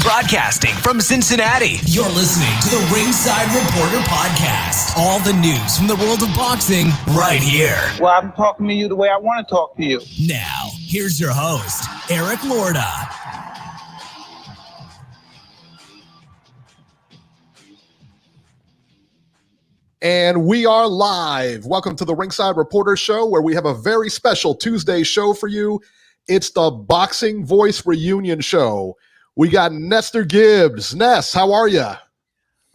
Broadcasting from Cincinnati, you're listening to the Ringside Reporter podcast. All the news from the world of boxing right here. Well, I'm talking to you the way I want to talk to you. Now, here's your host, Eric Lorda. And we are live. Welcome to the Ringside Reporter Show, where we have a very special Tuesday show for you. It's the Boxing Voice Reunion Show. We got Nestor Gibbs. Ness, how are you?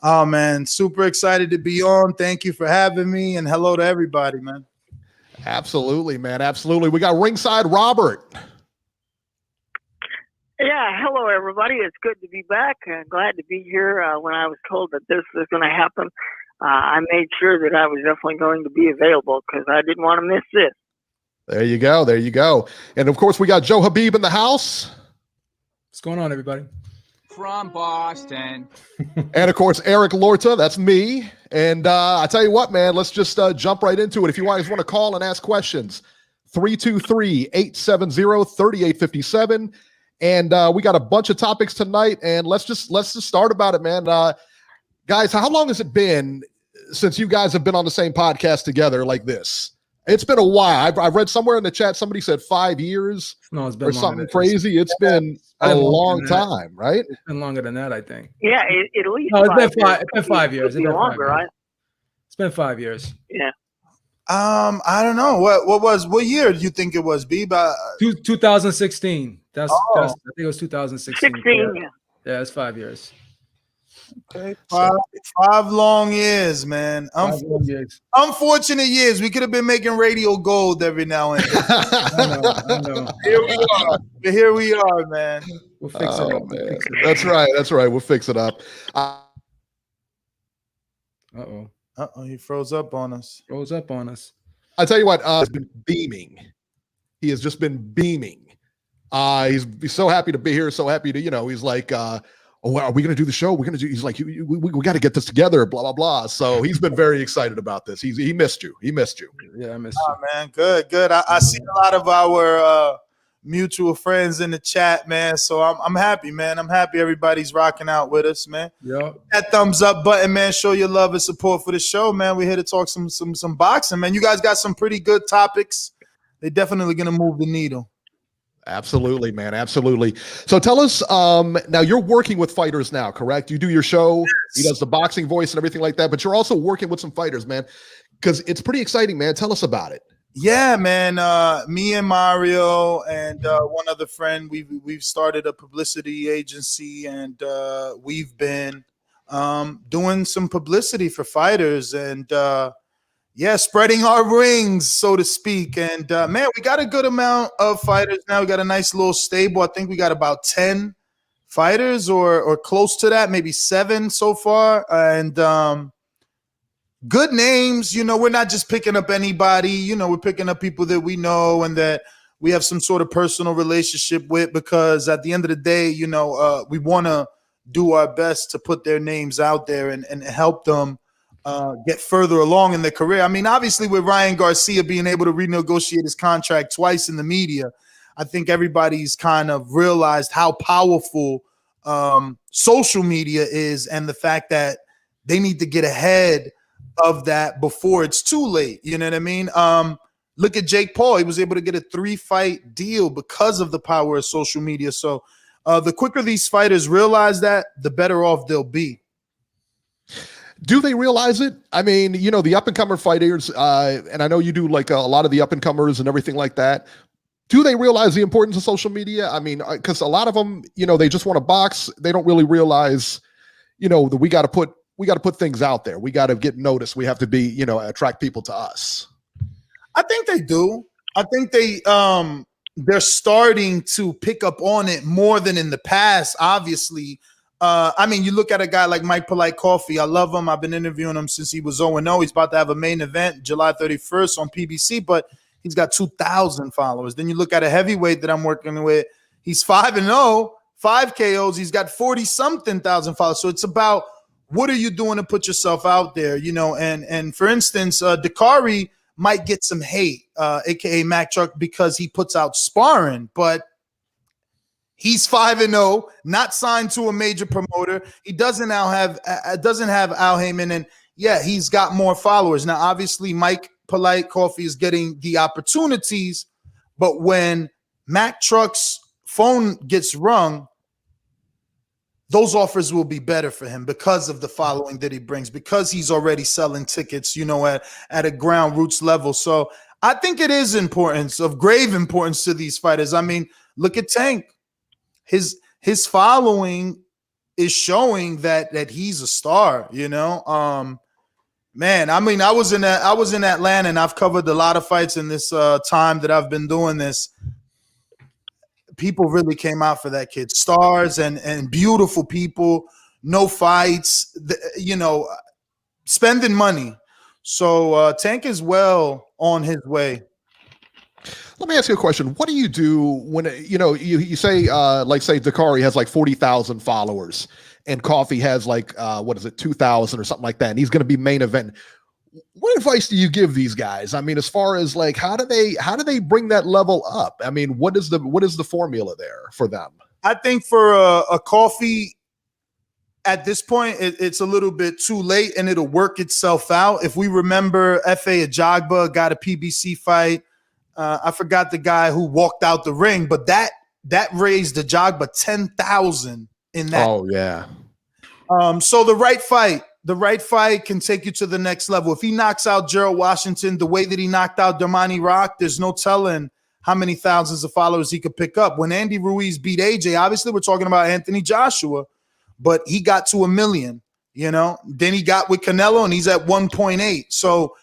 Oh, man, super excited to be on. Thank you for having me, and hello to everybody, man. Absolutely, man. Absolutely. We got Ringside Robert. Yeah, hello, everybody. It's good to be back. Glad to be here. When I was told that this was going to happen, I made sure that I was definitely going to be available because I didn't want to miss this. There you go. There you go. And, of course, we got Joe Habib in the house. What's going on, everybody? From Boston. And, of course, Eric Lorta. That's me. And I tell you what, man, let's just jump right into it. If you guys want to call and ask questions, 323-870-3857. And we got a bunch of topics tonight, and let's just start about it, man. Guys, how long has it been since you guys have been on the same podcast together like this? It's been a while. I've read somewhere in the chat, somebody said 5 years. No, it's been or something crazy. It's been a long time, right? It's been longer than that, I think. Yeah, at least. No, it's been 5 years. It's been longer, right? It's been 5 years. Yeah. I don't know. What year do you think it was, B? 2016. I think it was 2016. 16, yeah, it's 5 years. Okay, five long years, man. Unfortunate years. We could have been making radio gold every now and then. I know. Here we are, man. We'll fix it up. Man. That's right. We'll fix it up. Uh-oh, he froze up on us. I tell you what, he's been beaming. He has just been beaming. He's so happy to be here, so happy to, he's like, oh, are we going to do the show? He's like, we got to get this together, blah, blah, blah. So he's been very excited about this. He missed you. Yeah, I missed you. Man, good. I see a lot of our mutual friends in the chat, man. So I'm happy, man. I'm happy everybody's rocking out with us, man. Yeah. That thumbs up button, man. Show your love and support for the show, man. We're here to talk some boxing, man. You guys got some pretty good topics. They're definitely going to move the needle. Absolutely, man. Absolutely. So tell us, now you're working with fighters now, correct? You do your show. Yes. He does the Boxing Voice and everything like that, but you're also working with some fighters, man, because it's pretty exciting, man. Tell us about it. Yeah, man. Me and Mario and one other friend, we've started a publicity agency, and we've been doing some publicity for fighters and spreading our rings, so to speak. And man, we got a good amount of fighters now. We got a nice little stable. I think we got about 10 fighters or close to that, maybe 7 so far. And good names. We're not just picking up anybody. We're picking up people that we know and that we have some sort of personal relationship with, because at the end of the day, we want to do our best to put their names out there and help them get further along in their career. I mean, obviously, with Ryan Garcia being able to renegotiate his contract twice in the media, I think everybody's kind of realized how powerful social media is, and the fact that they need to get ahead of that before it's too late. You know what I mean? Look at Jake Paul. He was able to get a 3-fight deal because of the power of social media. So the quicker these fighters realize that, the better off they'll be. Do they realize it? I mean, the up-and-comer fighters, and I know you do like a lot of the up-and-comers and everything like that. Do they realize the importance of social media? I mean, because a lot of them, they just want to box. They don't really realize, that we got to put things out there. We got to get noticed. We have to be, attract people to us. I think they do. I think they're starting to pick up on it more than in the past, obviously. I mean, you look at a guy like Mike Polite Coffee. I love him. I've been interviewing him since he was 0-0. He's about to have a main event July 31st on PBC, but he's got 2,000 followers. Then you look at a heavyweight that I'm working with. He's 5-0, 5 KOs. He's got 40-something thousand followers. So it's about, what are you doing to put yourself out there? And for instance, Dakari might get some hate, aka Mac Truck, because he puts out sparring, but He's 5-0, not signed to a major promoter. He doesn't have Al Heyman, and yeah, he's got more followers. Now, obviously, Mike Polite Coffee is getting the opportunities, but when Mack Truck's phone gets rung, those offers will be better for him because of the following that he brings, because he's already selling tickets, at a ground roots level. So I think it is of grave importance to these fighters. I mean, look at Tank. His following is showing that he's a star, Man, I mean, I was in Atlanta, and I've covered a lot of fights in this time that I've been doing this. People really came out for that kid. Stars and beautiful people, no fights, spending money. So Tank is well on his way. Let me ask you a question. What do you do when, you say, say Dakari has like 40,000 followers and Coffee has like, 2,000 or something like that, and he's going to be main event. What advice do you give these guys? I mean, as far as like, how do they bring that level up? I mean, what is the formula there for them? I think for a Coffee at this point, it's a little bit too late, and it'll work itself out. If we remember, F.A. Ajagba got a PBC fight. I forgot the guy who walked out the ring, but that raised Ajagba 10,000 in that. Oh yeah. So the right fight can take you to the next level. If he knocks out Gerald Washington the way that he knocked out Damani Rock, there's no telling how many thousands of followers he could pick up. When Andy Ruiz beat AJ, obviously we're talking about Anthony Joshua, but he got to 1 million. Then he got with Canelo, and he's at 1.8. So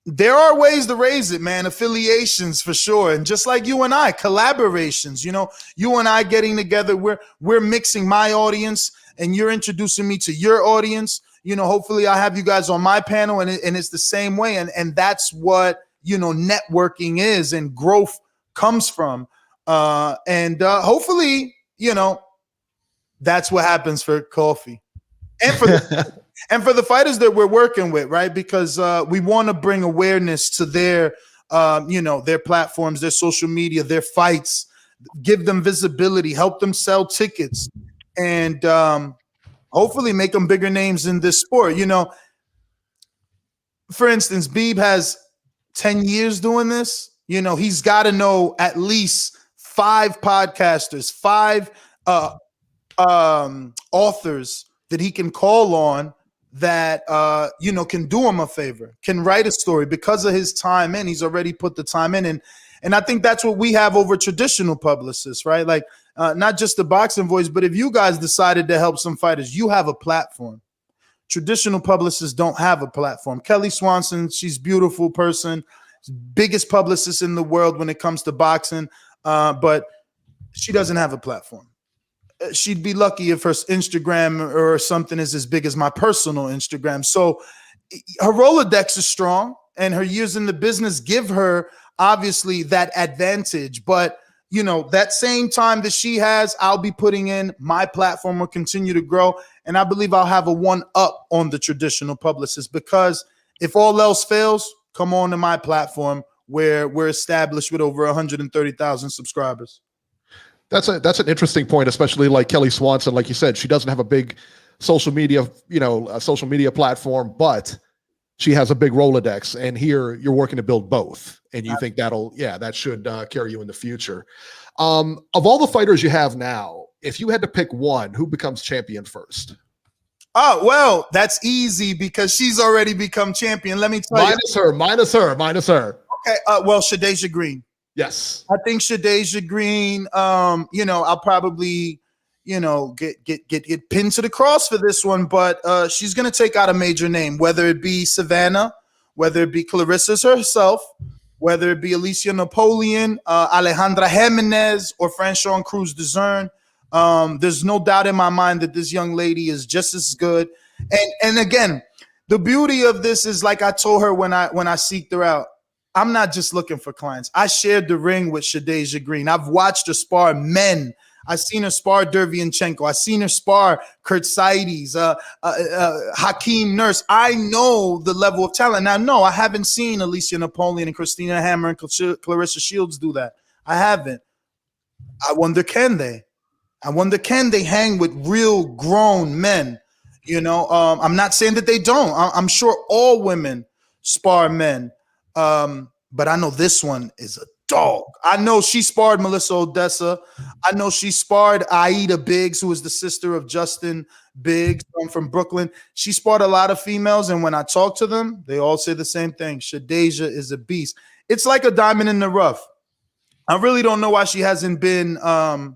there are ways to raise it, man. Affiliations for sure. And just like you and I, collaborations, you and I getting together, we're mixing my audience and you're introducing me to your audience. Hopefully I'll have you guys on my panel, and it's the same way. And that's what, networking is and growth comes from. Hopefully, that's what happens for Coffee and for the fighters that we're working with, right? Because we want to bring awareness to their platforms, their social media, their fights, give them visibility, help them sell tickets, and hopefully make them bigger names in this sport. For instance, Beeb has 10 years doing this. He's got to know at least 5 podcasters, 5 authors that he can call on that can do him a favor, can write a story because of his time in. He's already put the time in, and I think that's what we have over traditional publicists, right? Like not just the Boxing Voice, but if you guys decided to help some fighters, you have a platform. Traditional publicists don't have a platform. Kelly Swanson, she's a beautiful person, biggest publicist in the world when it comes to boxing, but she doesn't have a platform. She'd be lucky if her Instagram or something is as big as my personal Instagram. So her Rolodex is strong, and her years in the business give her obviously that advantage. But that same time that she has, I'll be putting in. My platform will continue to grow, and I believe I'll have a one up on the traditional publicists, because if all else fails, come on to my platform where we're established with over 130,000 subscribers. That's an interesting point, especially like Kelly Swanson. Like you said, she doesn't have a big social media platform, but she has a big Rolodex. And here you're working to build both, and you think that should carry you in the future. Of all the fighters you have now, if you had to pick one, who becomes champion first? Oh, well, that's easy because she's already become champion. Let me tell you. Minus her. Okay. Well, Shadeja Green. Yes. I think Shadeja Green, I'll probably, get pinned to the cross for this one, but she's going to take out a major name, whether it be Savannah, whether it be Clarissa herself, whether it be Alicia Napoleon, Alejandra Jimenez, or Franchon Cruz Dezern. There's no doubt in my mind that this young lady is just as good. And again, the beauty of this is, like I told her when I seeked her out, I'm not just looking for clients. I shared the ring with Shadeja Green. I've watched her spar men. I've seen her spar Derevyanchenko. I've seen her spar Kurt Saides, Hakeem Nurse. I know the level of talent. Now, no, I haven't seen Alicia Napoleon and Christina Hammer and Clarissa Shields do that. I haven't. I wonder, can they? I wonder, can they hang with real grown men? You know, I'm not saying that they don't. I'm sure all women spar men. But I know this one is a dog. I know she sparred Melissa Odessa. I know she sparred Aida Biggs, who is the sister of Justin Biggs from Brooklyn. She sparred a lot of females, and when I talk to them, they all say the same thing. Shadeja is a beast. It's like a diamond in the rough. I really don't know why she hasn't been, I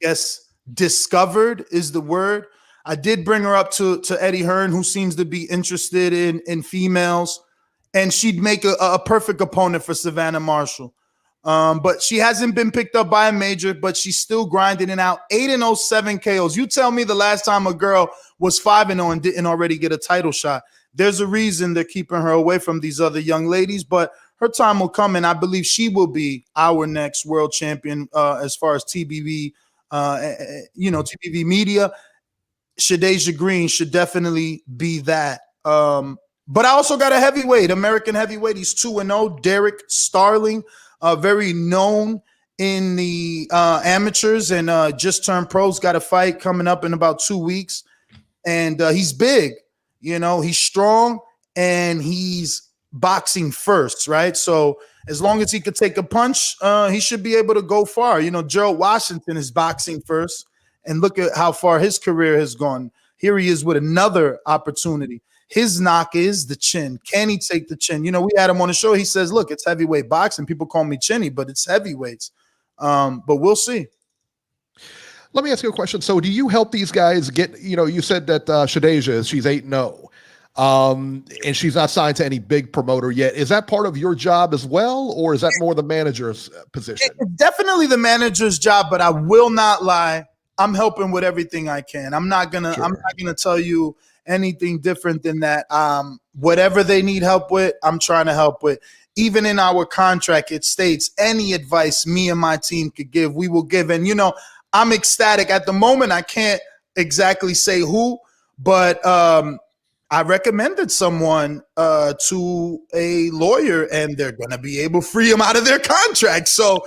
guess, discovered is the word. I did bring her up to Eddie Hearn, who seems to be interested in females, and she'd make a perfect opponent for Savannah Marshall. But she hasn't been picked up by a major, but she's still grinding it out. 8-0, 7 KOs. You tell me the last time a girl was 5-0 and didn't already get a title shot. There's a reason they're keeping her away from these other young ladies, but her time will come, and I believe she will be our next world champion as far as TBV, TBV media. Shadeja Green should definitely be that. But I also got a heavyweight, American heavyweight. He's 2-0, Derrick Starling, very known in the amateurs and just turned pros. Got a fight coming up in about 2 weeks. And he's big, you know, he's strong, and he's boxing first, right? So as long as he could take a punch, he should be able to go far. You know, Gerald Washington is boxing first, and look at how far his career has gone. Here he is with another opportunity. His knock is the chin. Can he take the chin? You know, we had him on the show. He says, look, it's heavyweight boxing. People call me chinny, but it's heavyweights. But we'll see. Let me ask you a question. So do you help these guys get, you know, you said that Shadeja, she's 8-0. And she's not signed to any big promoter yet. Is that part of your job as well, or is that more the manager's position? It's definitely the manager's job, but I will not lie. I'm helping with everything I can. I'm not gonna tell you anything different than that. Whatever they need help with, I'm trying to help with. Even in our contract, it states any advice me and my team could give, we will give. And, you know, I'm ecstatic. At the moment, I can't exactly say who, but I recommended someone to a lawyer, and they're going to be able to free them out of their contract. So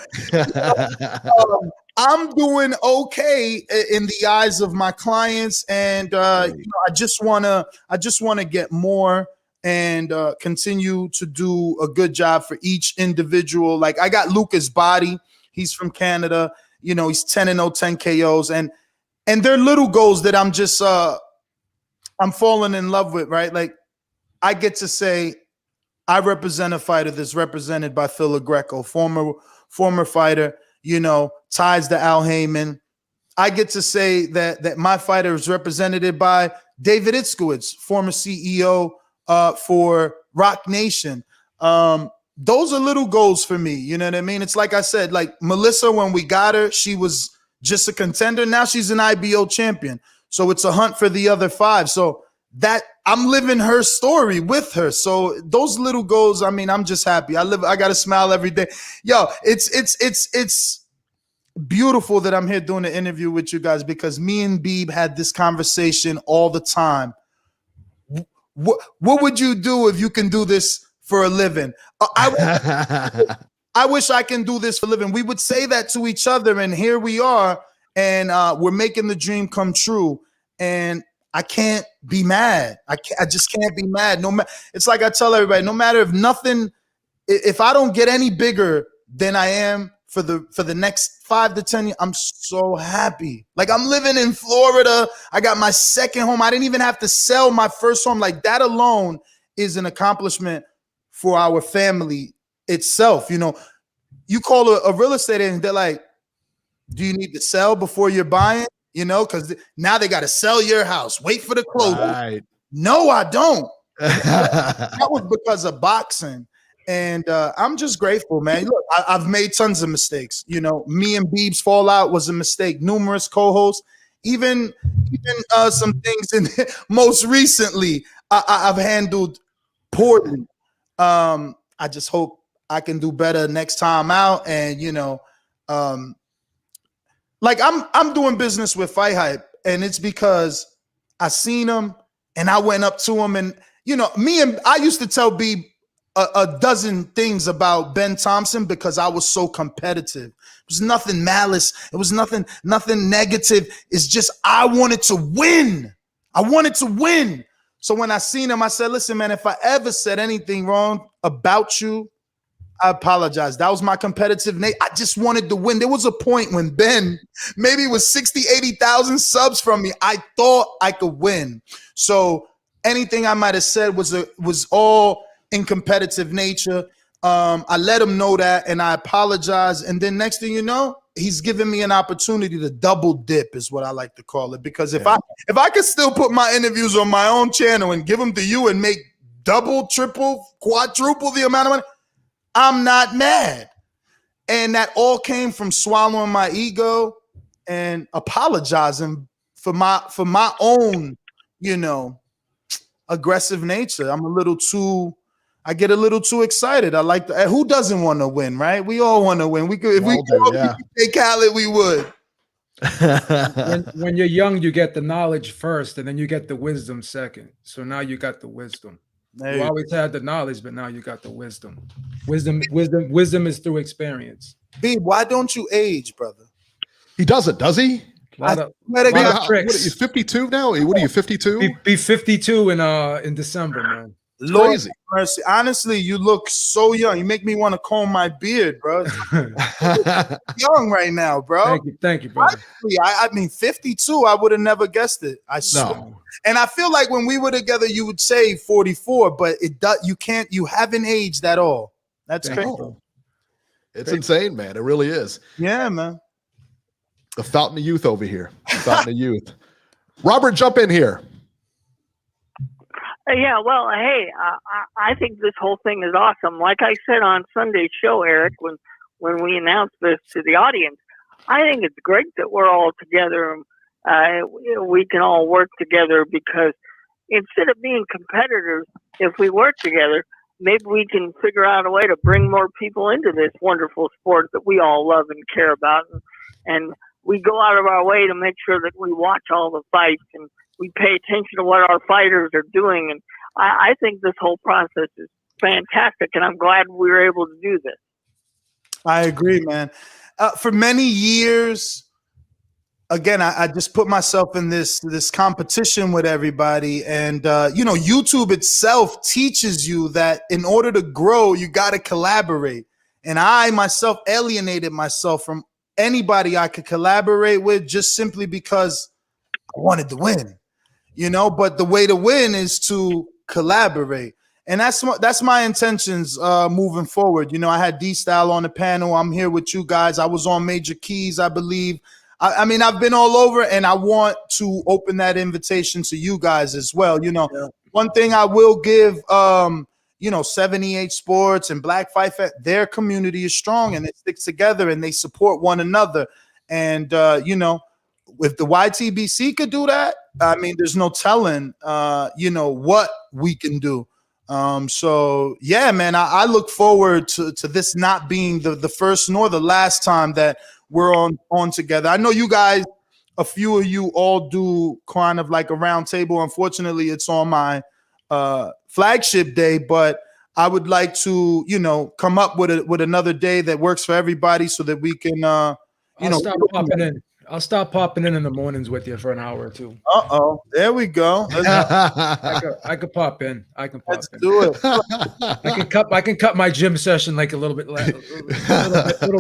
I'm doing okay in the eyes of my clients, and I just want to get more and continue to do a good job for each individual. Like I got Lucas Body, he's from Canada. You know, he's 10-0, 10 KOs, and they're little goals that I'm just I'm falling in love with, right? Like I get to say I represent a fighter that's represented by Phil Greco, former fighter, you know, ties to Al Heyman. I get to say that my fighter is represented by David Itzkowitz, former CEO for Rock Nation. Those are little goals for me. You know what I mean? It's like I said, like Melissa, when we got her, she was just a contender. Now she's an IBO champion. So it's a hunt for the other 5. So that I'm living her story with her. So those little goals, I mean, I'm just happy. I got to smile every day. Yo, it's beautiful that I'm here doing an interview with you guys, because me and Beeb had this conversation all the time. What would you do if you can do this for a living? I wish I can do this for a living. We would say that to each other, and here we are, and we're making the dream come true. And I can't be mad. I just can't be mad. It's like I tell everybody, no matter if I don't get any bigger than I am for the next 5 to 10 years, I'm so happy. Like I'm living in Florida. I got my second home. I didn't even have to sell my first home. Like that alone is an accomplishment for our family itself. You know, you call a real estate agent, they're like, do you need to sell before you're buying? You know, because now they got to sell your house, wait for the closing. Right. No, I don't. That was because of boxing. And I'm just grateful, man. Look, I've made tons of mistakes. You know, me and Beeb's fallout was a mistake. Numerous co-hosts, even some things in most recently I've handled poorly. I just hope I can do better next time out. And, you know, like I'm doing business with Fight Hype, and it's because I seen him and I went up to him, and you know, I used to tell B, a dozen things about Ben Thompson because I was so competitive. It was nothing malice. It was nothing negative. It's just I wanted to win. I wanted to win. So when I seen him, I said, listen, man, if I ever said anything wrong about you, I apologize. That was my competitive nature. I just wanted to win. There was a point when Ben maybe was 60, 80,000 subs from me. I thought I could win. So anything I might have said was all in competitive nature. I let him know that, and I apologize. And then next thing you know, he's giving me an opportunity to double dip, is what I like to call it. Because if I could still put my interviews on my own channel and give them to you and make double, triple, quadruple the amount of money, I'm not mad. And that all came from swallowing my ego and apologizing for my own, aggressive nature. I get a little too excited. I like who doesn't want to win, right? We all want to win. We could, if we could take Khaled, we would. when you're young, you get the knowledge first, and then you get the wisdom second. So now you got the wisdom. You always had the knowledge, but now you got the wisdom. Wisdom is through experience. B, why don't you age, brother? He doesn't, does he? What are you, 52 now? What are you, 52? Be 52 in December, man. Lord crazy. Mercy. Honestly, you look so young. You make me want to comb my beard, bro. Young right now, bro. Thank you, brother. Honestly, I mean, 52, I would have never guessed it. I swear. No. And I feel like when we were together, you would say 44, but you haven't aged at all. That's crazy. It's insane, man. It really is. Yeah, man. The fountain of youth over here. Fountain of youth. Robert, jump in here. Yeah, well, hey, I think this whole thing is awesome. Like I said on Sunday's show, Eric, when we announced this to the audience, I think it's great that we're all together. We can all work together because instead of being competitors, if we work together, maybe we can figure out a way to bring more people into this wonderful sport that we all love and care about. And we go out of our way to make sure that we watch all the fights and we pay attention to what our fighters are doing. And I think this whole process is fantastic, and I'm glad we were able to do this. I agree, man. For many years, again, I just put myself in this competition with everybody. And, YouTube itself teaches you that in order to grow, you got to collaborate. And I myself alienated myself from anybody I could collaborate with just simply because I wanted to win. But the way to win is to collaborate. And that's my intentions moving forward. I had D-Style on the panel. I'm here with you guys. I was on Major Keys, I believe. I mean, I've been all over, and I want to open that invitation to you guys as well. One thing I will give, 78 Sports and Black Fight, their community is strong, and it sticks together, and they support one another. And, if the YTBC could do that, I mean, there's no telling, what we can do. So yeah, man, I look forward to this not being the first nor the last time that we're on together. I know you guys, a few of you all do kind of like a round table. Unfortunately, it's on my flagship day, but I would like to, come up with another day that works for everybody so that we can, I'll stop popping in the mornings with you for an hour or two. There we go. I could pop in. Let's do it. I can cut my gym session like a little bit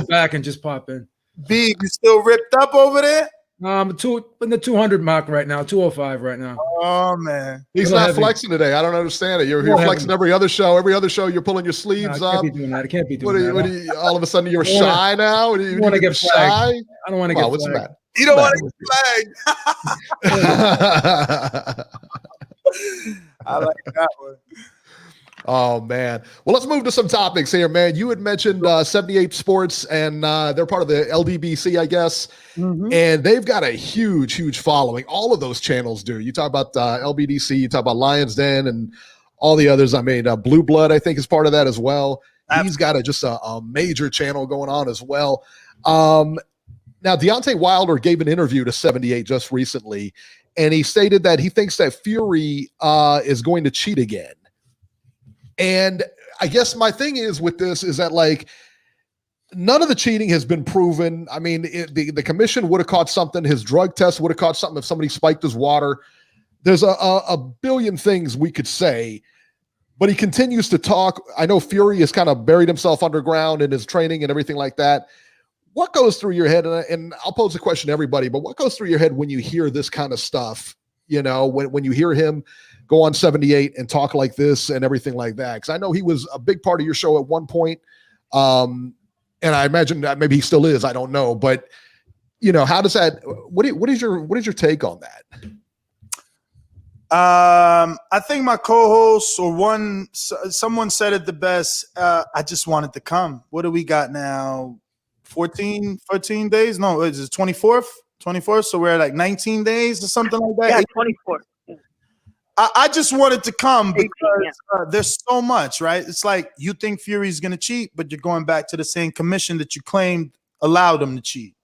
back and just pop in. B, you still ripped up over there? In the 200 mark right now, 205 right now. Oh man, he's not flexing today. I don't understand it. You're flexing every other show. Every other show, you're pulling your sleeves up. I can't be doing that. All of a sudden, you're shy now. You want to get shy? I don't want to get what's the matter? You don't want to get flagged. I like that one. Oh, man. Well, let's move to some topics here, man. You had mentioned 78 Sports, and they're part of the LDBC, I guess. Mm-hmm. And they've got a huge, huge following. All of those channels do. You talk about LBDC, you talk about Lion's Den, and all the others. I mean, Blue Blood, I think, is part of that as well. He's got a major channel going on as well. Now, Deontay Wilder gave an interview to 78 just recently, and he stated that he thinks that Fury is going to cheat again. And I guess my thing is with this is that like none of the cheating has been proven. I mean, the commission would have caught something. His drug test would have caught something if somebody spiked his water. There's a billion things we could say, but he continues to talk. I know Fury has kind of buried himself underground in his training and everything like that. What goes through your head? And I'll pose a question to everybody, but what goes through your head when you hear this kind of stuff? You know, when you hear him go on 78 and talk like this and everything like that. Because I know he was a big part of your show at one point. And I imagine that maybe he still is. I don't know. But, you know, how does that – what is your take on that? I think my co-host or someone said it the best. I just wanted to come. What do we got now? 14 days? No, it's the 24th. 24th. So we're at like 19 days or something like that. Yeah, 24. I just wanted to come because there's so much, right? It's like you think Fury's going to cheat, but you're going back to the same commission that you claimed allowed him to cheat.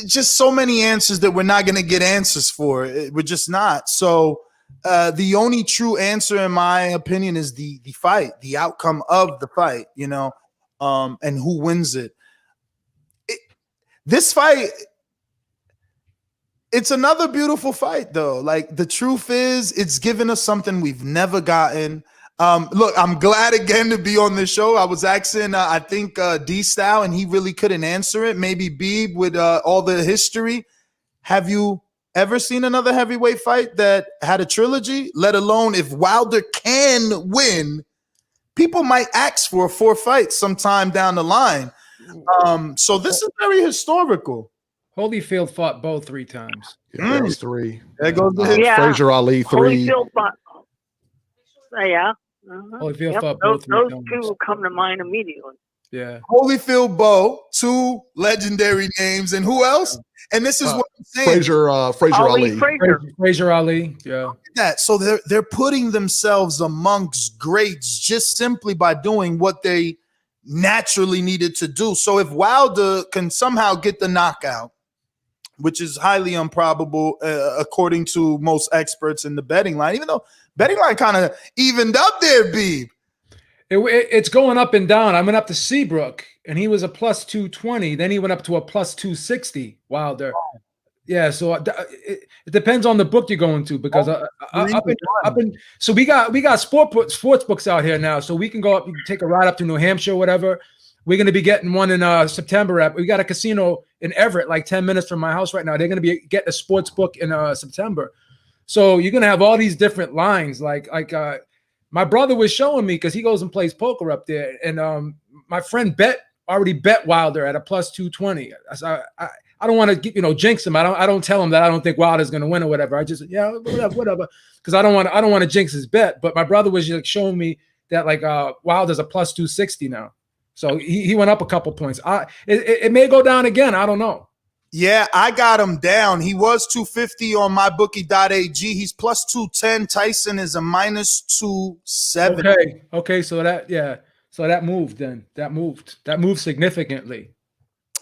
Just so many answers that we're not going to get answers for. We're just not. So the only true answer, in my opinion, is the fight, the outcome of the fight, you know, and who wins it. This fight, it's another beautiful fight, though. Like, the truth is, it's given us something we've never gotten. Look, I'm glad again to be on this show. I was asking, I think, D-Style, and he really couldn't answer it. Maybe Beeb with all the history. Have you ever seen another heavyweight fight that had a trilogy? Let alone if Wilder can win, people might ask for a fourth fight sometime down the line. So this is very historical. Holyfield fought both 3 times. Yeah, that's 3. There goes Frazier Ali 3. Holyfield fought. Yeah. Holyfield fought those both 3 two times. will come to mind immediately. Yeah. Holyfield, Bo, 2 legendary names, and who else? And this is what I'm saying. Frazier Ali. Frazier Ali. Yeah. That so they're putting themselves amongst greats just simply by doing what they naturally needed to do. So if Wilder can somehow get the knockout, which is highly improbable according to most experts in the betting line, even though betting line kind of evened up there, Beeb. It's going up and down. I went up to Seabrook, and he was a plus 220. Then he went up to a plus 260. Wilder. Yeah, so it depends on the book you're going to, because so we got sports books out here now, so we can go up, you can take a ride up to New Hampshire or whatever. We're going to be getting one in September. We got a casino in Everett, like 10 minutes from my house right now. They're going to be getting a sports book in September. So you're going to have all these different lines. Like my brother was showing me, because he goes and plays poker up there, and my friend already bet Wilder at a plus 220. I don't want to jinx him. I don't tell him that I don't think Wilder's going to win or whatever. I just whatever, because I don't want to jinx his bet. But my brother was like showing me that like Wilder's a plus 260 now, so he went up a couple points. It may go down again. I don't know. Yeah, I got him down. He was 250 on mybookie.ag. He's plus 210. Tyson is a minus 270. Okay. So that moved then. That moved significantly.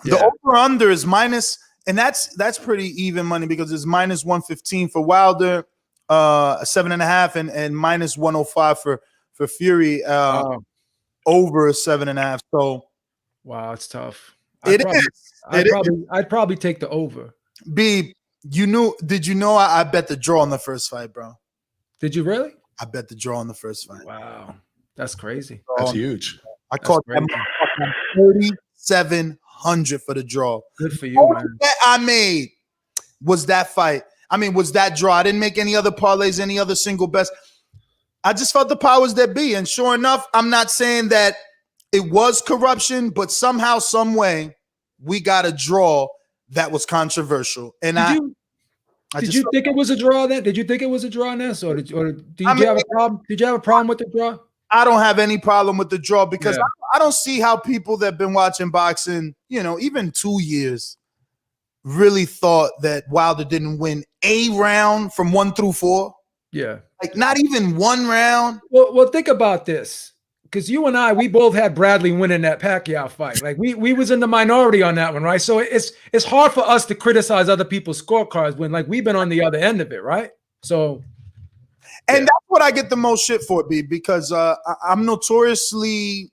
The over-under is minus, and that's pretty even money, because it's minus 115 for Wilder, 7.5, and minus 105 for Fury, over 7.5. So, wow, it's tough. I'd probably take the over. B, did you know I bet the draw on the first fight, bro? Did you really? I bet the draw on the first fight. Wow, that's crazy. That's huge. I caught that 3,700 for the draw. Good for you, man. Bet I made was that fight. I mean, was that draw. I didn't make any other parlays, any other single bets. I just felt the powers that be. And sure enough, I'm not saying that it was corruption, but somehow, some way, we got a draw that was controversial. And did you think it was a draw then? Did you think it was a draw, Ness? Or did you have a problem? Did you have a problem with the draw? I don't have any problem with the draw, because I don't see how people that have been watching boxing, even 2 years, really thought that Wilder didn't win a round from 1 through 4. Yeah. Like, not even one round. Well, think about this. Because you and I, we both had Bradley winning that Pacquiao fight. Like we was in the minority on that one, right? So it's hard for us to criticize other people's scorecards when like we've been on the other end of it, right? So, And Yeah. that's what I get the most shit for, B, because I'm notoriously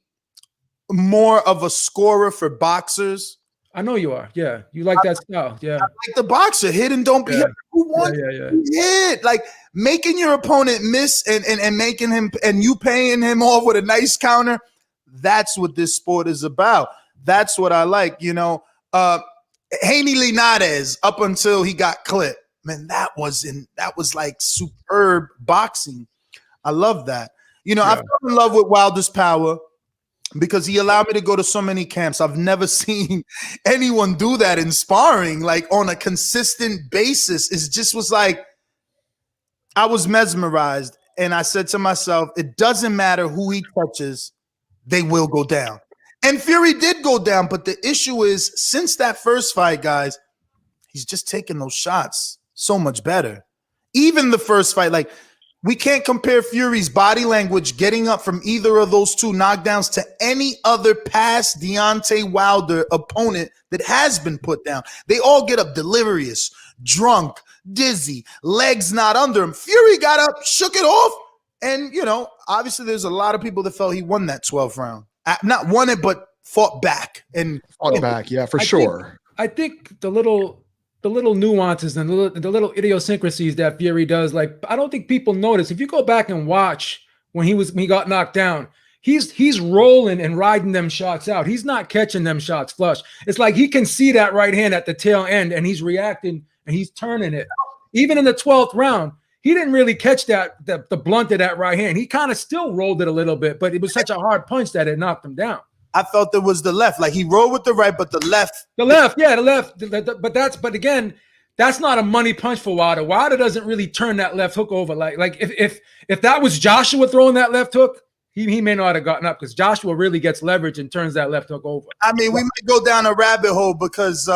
more of a scorer for boxers. I know you are. Yeah, you like that style. Yeah, Like the boxer, hit and don't be hit. Who wants yeah. to be hit? Like making your opponent miss and making him and you paying him off with a nice counter. That's what this sport is about. That's what I like. You know, Haney Linares up until he got clipped. Man, that was like superb boxing. I love that. You know, I fell in love with Wilder's power because he allowed me to go to so many camps. I've never seen anyone do that in sparring, like on a consistent basis. It just was like, I was mesmerized. And I said to myself, it doesn't matter who he touches, they will go down. And Fury did go down. But the issue is, since that first fight, guys, he's just taking those shots so much better. Even the first fight, like, we can't compare Fury's body language getting up from either of those two knockdowns to any other past Deontay Wilder opponent that has been put down. They all get up delirious, drunk, dizzy, legs not under him. Fury got up, shook it off, and, you know, obviously there's a lot of people that felt he won that 12th round. Not won it, but fought back. And fought back, yeah, for sure. I think the little nuances and the little idiosyncrasies that Fury does, like, I don't think people notice. If you go back and watch when he got knocked down, he's rolling and riding them shots out. He's not catching them shots flush. It's like he can see that right hand at the tail end and he's reacting and he's turning it. Even in the 12th round, he didn't really catch the blunt of that right hand. He kind of still rolled it a little bit, but it was such a hard punch that it knocked him down. I felt it was the left. Like he rolled with the right, but the left. The left. But again, that's not a money punch for Wilder. Wilder doesn't really turn that left hook over. Like if that was Joshua throwing that left hook, he may not have gotten up because Joshua really gets leverage and turns that left hook over. I mean, we might go down a rabbit hole because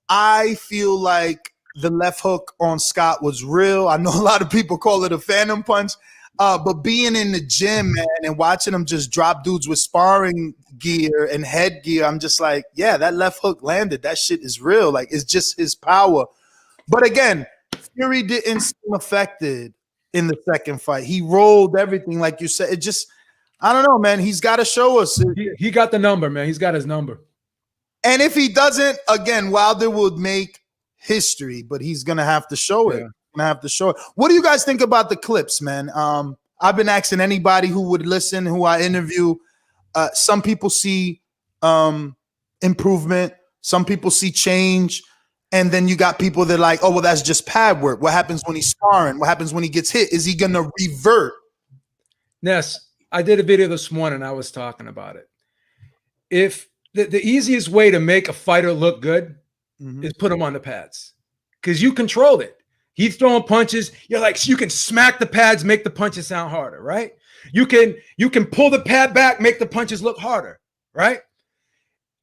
I feel like the left hook on Scott was real. I know a lot of people call it a phantom punch. But being in the gym, man, and watching him just drop dudes with sparring gear and headgear, I'm just like, yeah, that left hook landed. That shit is real. Like, it's just his power. But again, Fury didn't seem affected in the second fight. He rolled everything, like you said. It just, I don't know, man. He's got to show us. He got the number, man. He's got his number. And if he doesn't, again, Wilder would make history, but he's going to have to show it. Have to show it. What do you guys think about the clips, man? I've been asking anybody who would listen, who I interview. Some people see improvement. Some people see change. And then you got people that are like, oh, well, that's just pad work. What happens when he's sparring? What happens when he gets hit? Is he going to revert? Ness, I did a video this morning. I was talking about it. If the easiest way to make a fighter look good is put him on the pads because you control it. He's throwing punches. You're like, you can smack the pads, make the punches sound harder, right? You can pull the pad back, make the punches look harder, right?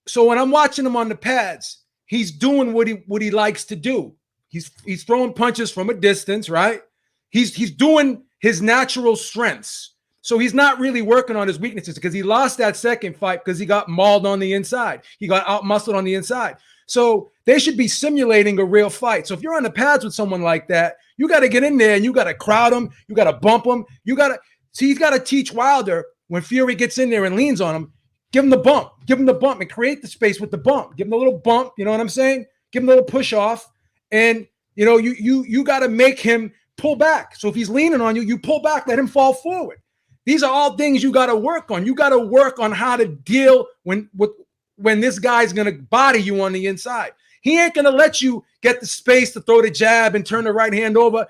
So when I'm watching him on the pads, he's doing what he likes to do. He's throwing punches from a distance, right? He's doing his natural strengths. So he's not really working on his weaknesses because he lost that second fight because he got mauled on the inside. He got out-muscled on the inside. So they should be simulating a real fight. So if you're on the pads with someone like that, you got to get in there and you got to crowd him. You got to bump him. He's got to teach Wilder when Fury gets in there and leans on him, give him the bump and create the space with the bump. Give him a little bump. You know what I'm saying? Give him a little push off. And, you know, you got to make him pull back. So if he's leaning on you, you pull back, let him fall forward. These are all things you got to work on. You got to work on how to deal when this guy's going to body you on the inside. He ain't going to let you get the space to throw the jab and turn the right hand over.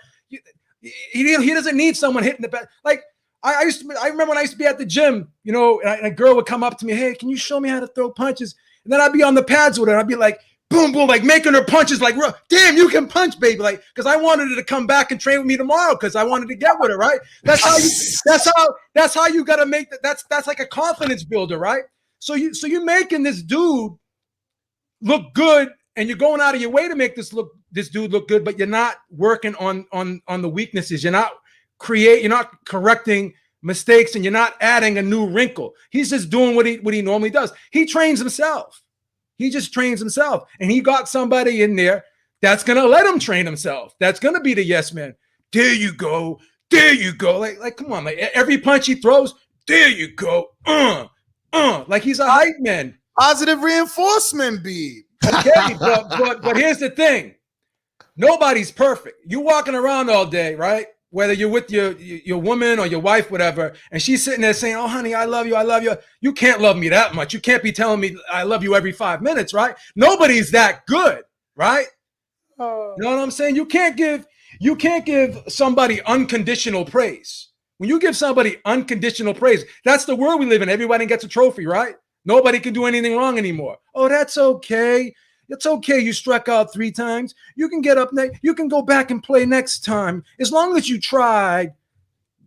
He doesn't need someone hitting the back. Like I remember when I used to be at the gym, you know, and a girl would come up to me, hey, can you show me how to throw punches? And then I'd be on the pads with her. I'd be like, boom, boom, like making her punches like, damn, you can punch, baby. Like, because I wanted her to come back and train with me tomorrow because I wanted to get with her, right? That's how you got to make that. That's like a confidence builder, right? So you're making this dude look good, and you're going out of your way to make this dude look good, but you're not working on the weaknesses. You're not correcting mistakes, and you're not adding a new wrinkle. He's just doing what he normally does. He trains himself. He just trains himself, and he got somebody in there that's gonna let him train himself. That's gonna be the yes man. There you go. there you go. Like, come on, like every punch he throws, there you go. Like he's a hype man. Positive reinforcement, B. Okay, but here's the thing. Nobody's perfect. You're walking around all day, right? Whether you're with your woman or your wife, whatever, and she's sitting there saying, "Oh, honey, I love you, I love you." You can't love me that much. You can't be telling me I love you every 5 minutes, right? Nobody's that good, right? You know what I'm saying? You can't give somebody unconditional praise. When you give somebody unconditional praise, that's the world we live in. Everybody gets a trophy, right? Nobody can do anything wrong anymore. Oh, that's okay. It's okay. You struck out 3 times. You can get up next. You can go back and play next time. As long as you tried.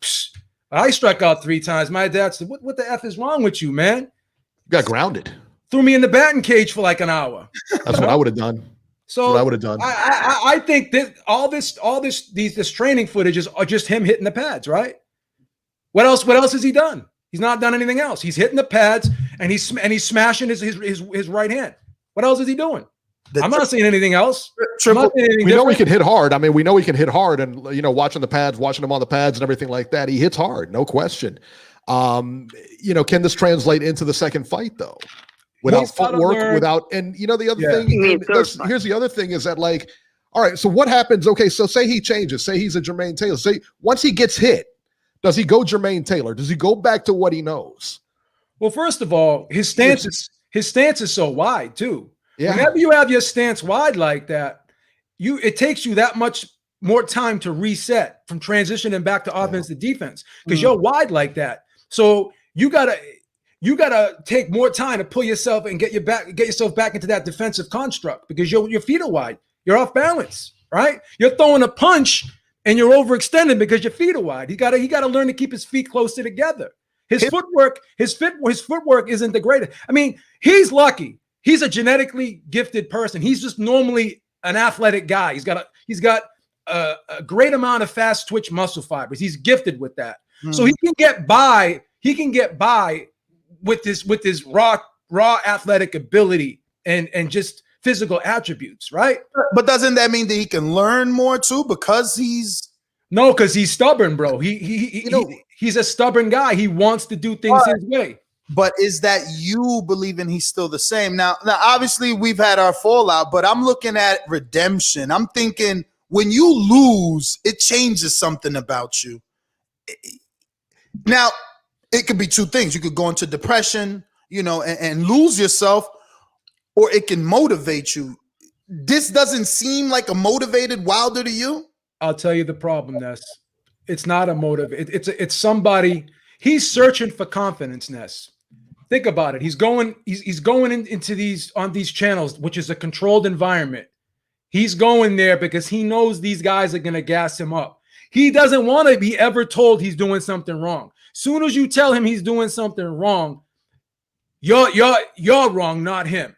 Psst, I struck out 3 times. My dad said, what the F is wrong with you, man? You got grounded. Threw me in the batting cage for like an hour. That's what I would have done. So that's what I would have done. I think that this training footage are just him hitting the pads, right? What else has he done? He's not done anything else. He's hitting the pads and he's smashing his right hand. What else is he doing? I'm not seeing anything else. We know he can hit hard. I mean, we know he can hit hard, and watching him on the pads and everything like that, he hits hard, no question. Can this translate into the second fight though? Without footwork, the other thing. Here's the other thing is that, like, all right, so what happens? Okay, so say he changes. Say he's a Jermaine Taylor. Say once he gets hit, does he go Jermaine Taylor? Does he go back to what he knows? Well, first of all, his stance is so wide too. Yeah. Whenever you have your stance wide like that, it takes you that much more time to reset from transitioning back to offense to defense because you're wide like that. So you gotta take more time to pull yourself and get yourself back into that defensive construct because your feet are wide. You're off balance, right? You're throwing a punch and you're overextending because your feet are wide. He got to learn to keep his feet closer together. His footwork isn't the greatest. I mean, he's lucky. He's a genetically gifted person. He's just normally an athletic guy. He's got a great amount of fast twitch muscle fibers. He's gifted with that. So he can get by. He can get by with his raw athletic ability and just physical attributes, right? But doesn't that mean that he can learn more too because he's stubborn, bro. He's a stubborn guy. He wants to do things his way. But is that you believing he's still the same? Now, obviously we've had our fallout, but I'm looking at redemption. I'm thinking when you lose, it changes something about you. Now, it could be 2 things. You could go into depression, and lose yourself, or it can motivate you. This doesn't seem like a motivated Wilder to you? I'll tell you the problem, Ness. It's not a motive. It's somebody. He's searching for confidence, Ness. Think about it. He's going into these channels, which is a controlled environment. He's going there because he knows these guys are going to gas him up. He doesn't want to be ever told he's doing something wrong. Soon as you tell him he's doing something wrong, you're wrong, not him.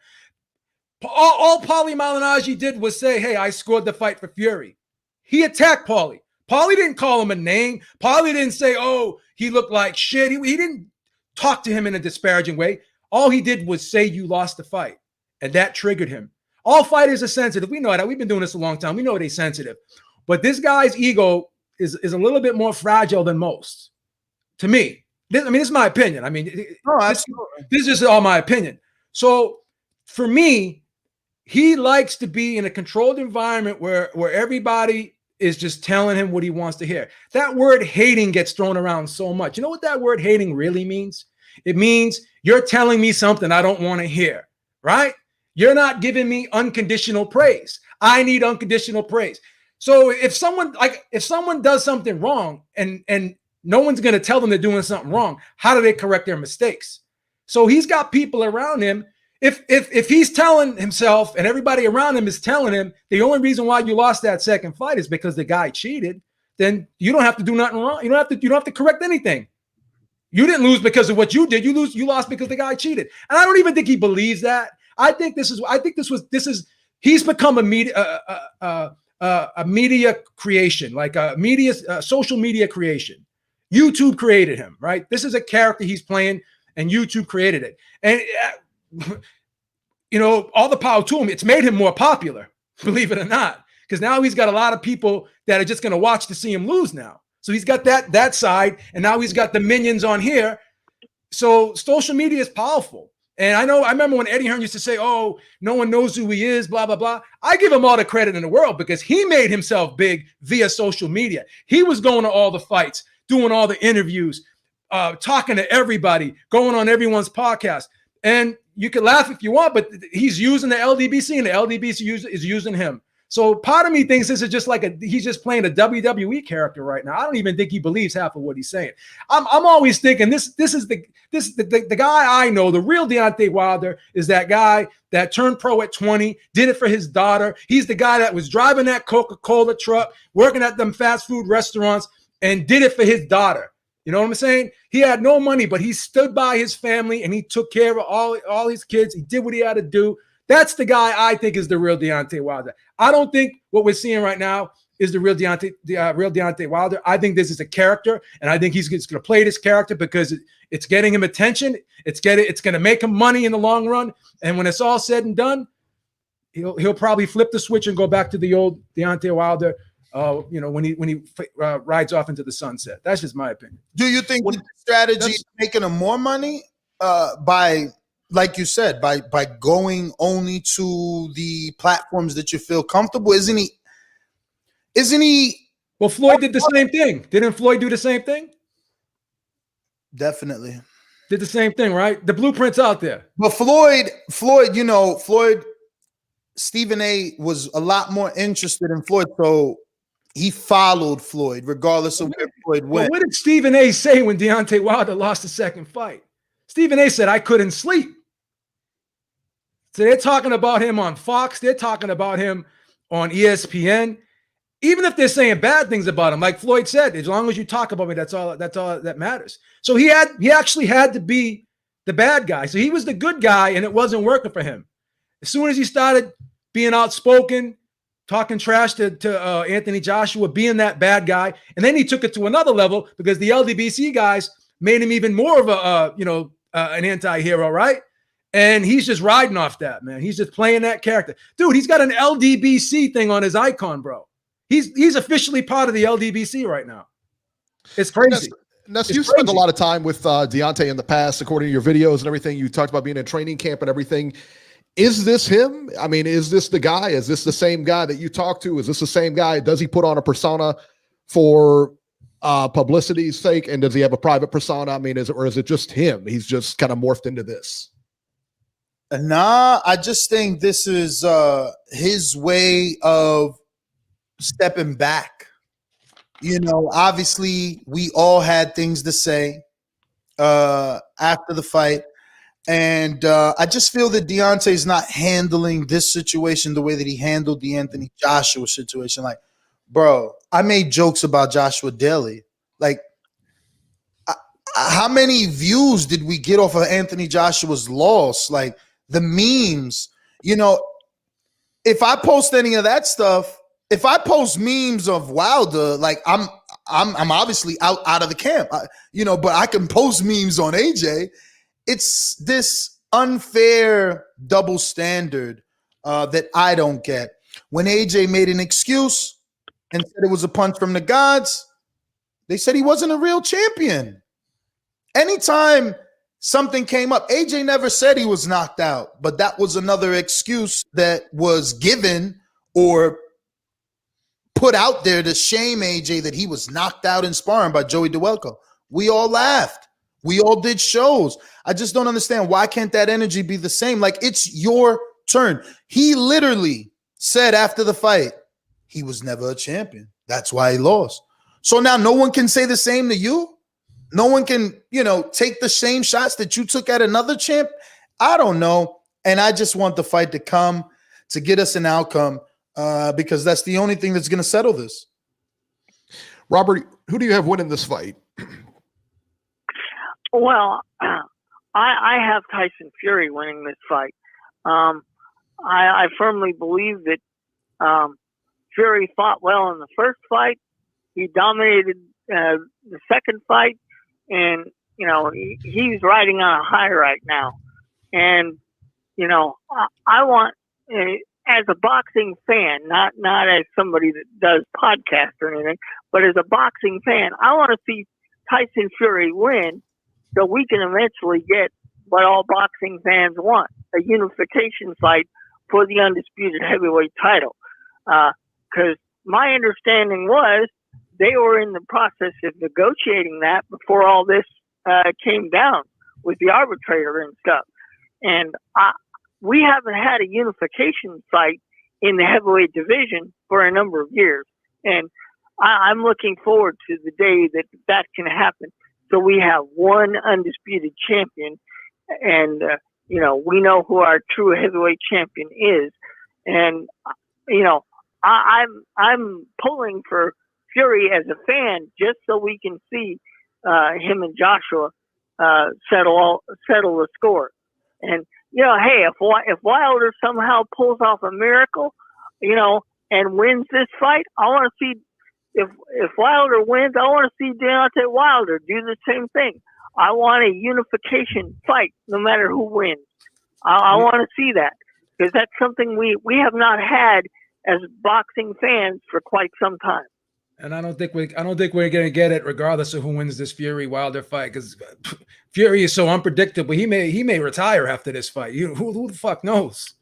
All Paulie Malignaggi did was say, "Hey, I scored the fight for Fury." He attacked Paulie. Paulie didn't call him a name. Paulie didn't say, "Oh, he looked like shit." He didn't talk to him in a disparaging way. All he did was say, "You lost the fight," and that triggered him. All fighters are sensitive. We know that. We've been doing this a long time. We know they're sensitive. But this guy's ego is a little bit more fragile than most. To me, this is my opinion. This is just all my opinion. So for me, he likes to be in a controlled environment where everybody is just telling him what he wants to hear. That word hating gets thrown around so much. You know what that word hating really means? It means you're telling me something I don't want to hear, right? You're not giving me unconditional praise. I need unconditional praise. So if someone does something wrong and no one's going to tell them they're doing something wrong, how do they correct their mistakes? So he's got people around him. If he's telling himself and everybody around him is telling him the only reason why you lost that second fight is because the guy cheated, then you don't have to do nothing wrong. You don't have to correct anything. You didn't lose because of what you did. You lost because the guy cheated. And I don't even think he believes that. He's become a media creation, like a social media creation. YouTube created him, right? This is a character he's playing and YouTube created it. And all the power to him. It's made him more popular, believe it or not, because now he's got a lot of people that are just going to watch to see him lose now. So he's got that side, and now he's got the minions on here. So social media is powerful. And I remember when Eddie Hearn used to say, oh, no one knows who he is, blah, blah, blah. I give him all the credit in the world because he made himself big via social media. He was going to all the fights, doing all the interviews, talking to everybody, going on everyone's podcast. And you can laugh if you want, but he's using the LDBC and the LDBC is using him. So part of me thinks this is just like he's just playing a WWE character right now. I don't even think he believes half of what he's saying. I'm always thinking this is the guy I know. The real Deontay Wilder is that guy that turned pro at 20, did it for his daughter. He's the guy that was driving that Coca-Cola truck, working at them fast food restaurants, and did it for his daughter. You know what I'm saying? He had no money, but he stood by his family and he took care of all his kids. He did what he had to do. That's the guy I think is the real Deontay Wilder. I don't think what we're seeing right now is the real Deontay Wilder. I think this is a character, and I think he's going to play this character because it's getting him attention. It's going to make him money in the long run. And when it's all said and done, he'll probably flip the switch and go back to the old Deontay Wilder. When he rides off into the sunset. That's just my opinion. Do you think the strategy is making him more money by, like you said, by going only to the platforms that you feel comfortable? Isn't he? Well, Floyd did the same thing. Didn't Floyd do the same thing? Definitely did the same thing, right? The blueprint's out there. But Floyd, Stephen A was a lot more interested in Floyd, so he followed Floyd regardless of where Floyd went. Well, what did Stephen A say when Deontay Wilder lost the second fight? Stephen A said, I couldn't sleep. So they're talking about him on Fox. They're talking about him on ESPN. Even if they're saying bad things about him, like Floyd said, as long as you talk about me, that's all that matters. So he actually had to be the bad guy. So he was the good guy, and it wasn't working for him. As soon as he started being outspoken, talking trash to Anthony Joshua, being that bad guy, and then he took it to another level because the LDBC guys made him even more of an anti-hero, right? And he's just riding off that, man. He's just playing that character. Dude, he's got an LDBC thing on his icon, bro. He's officially part of the LDBC right now. It's crazy. Nestor, you spent a lot of time with Deontay in the past, according to your videos and everything. You talked about being in training camp and everything. Is this him? I mean, is this the guy? Is this the same guy that you talk to? Is this the same guy? Does he put on a persona for publicity's sake? And does he have a private persona? I mean, is it just him? He's just kind of morphed into this. Nah, I just think this is his way of stepping back. Obviously, we all had things to say after the fight. And I just feel that Deontay's not handling this situation the way that he handled the Anthony Joshua situation. Like, bro, I made jokes about Joshua daily. Like, how many views did we get off of Anthony Joshua's loss? Like, the memes, if I post any of that stuff, if I post memes of Wilder, like I'm obviously out of the camp, but I can post memes on AJ. It's this unfair double standard that I don't get. When AJ made an excuse and said it was a punch from the gods, they said he wasn't a real champion. Anytime something came up, AJ never said he was knocked out, but that was another excuse that was given or put out there to shame AJ that he was knocked out in sparring by Joey DeWelko. We all laughed. We all did shows. I just don't understand, why can't that energy be the same? Like, it's your turn. He literally said after the fight, he was never a champion. That's why he lost. So now no one can say the same to you? No one can, take the same shots that you took at another champ? I don't know. And I just want the fight to come to get us an outcome because that's the only thing that's going to settle this. Robert, who do you have winning this fight? Well, I have Tyson Fury winning this fight. I firmly believe that Fury fought well in the first fight. He dominated the second fight, and he's riding on a high right now. And I want as a boxing fan, not as somebody that does podcasts or anything, but as a boxing fan, I want to see Tyson Fury win so we can eventually get what all boxing fans want, a unification fight for the undisputed heavyweight title. Because my understanding was they were in the process of negotiating that before all this came down with the arbitrator and stuff. And we haven't had a unification fight in the heavyweight division for a number of years. And I'm looking forward to the day that can happen. So we have one undisputed champion, and we know who our true heavyweight champion is. And I'm pulling for Fury as a fan just so we can see him and Joshua settle the score. And hey, if Wilder somehow pulls off a miracle, and wins this fight, I want to see. If Wilder wins, I want to see Deontay Wilder do the same thing. I want a unification fight, no matter who wins. I want to see that, because that's something we have not had as boxing fans for quite some time. And I don't think we're going to get it regardless of who wins this Fury Wilder fight, because Fury is so unpredictable. He may retire after this fight. Who the fuck knows?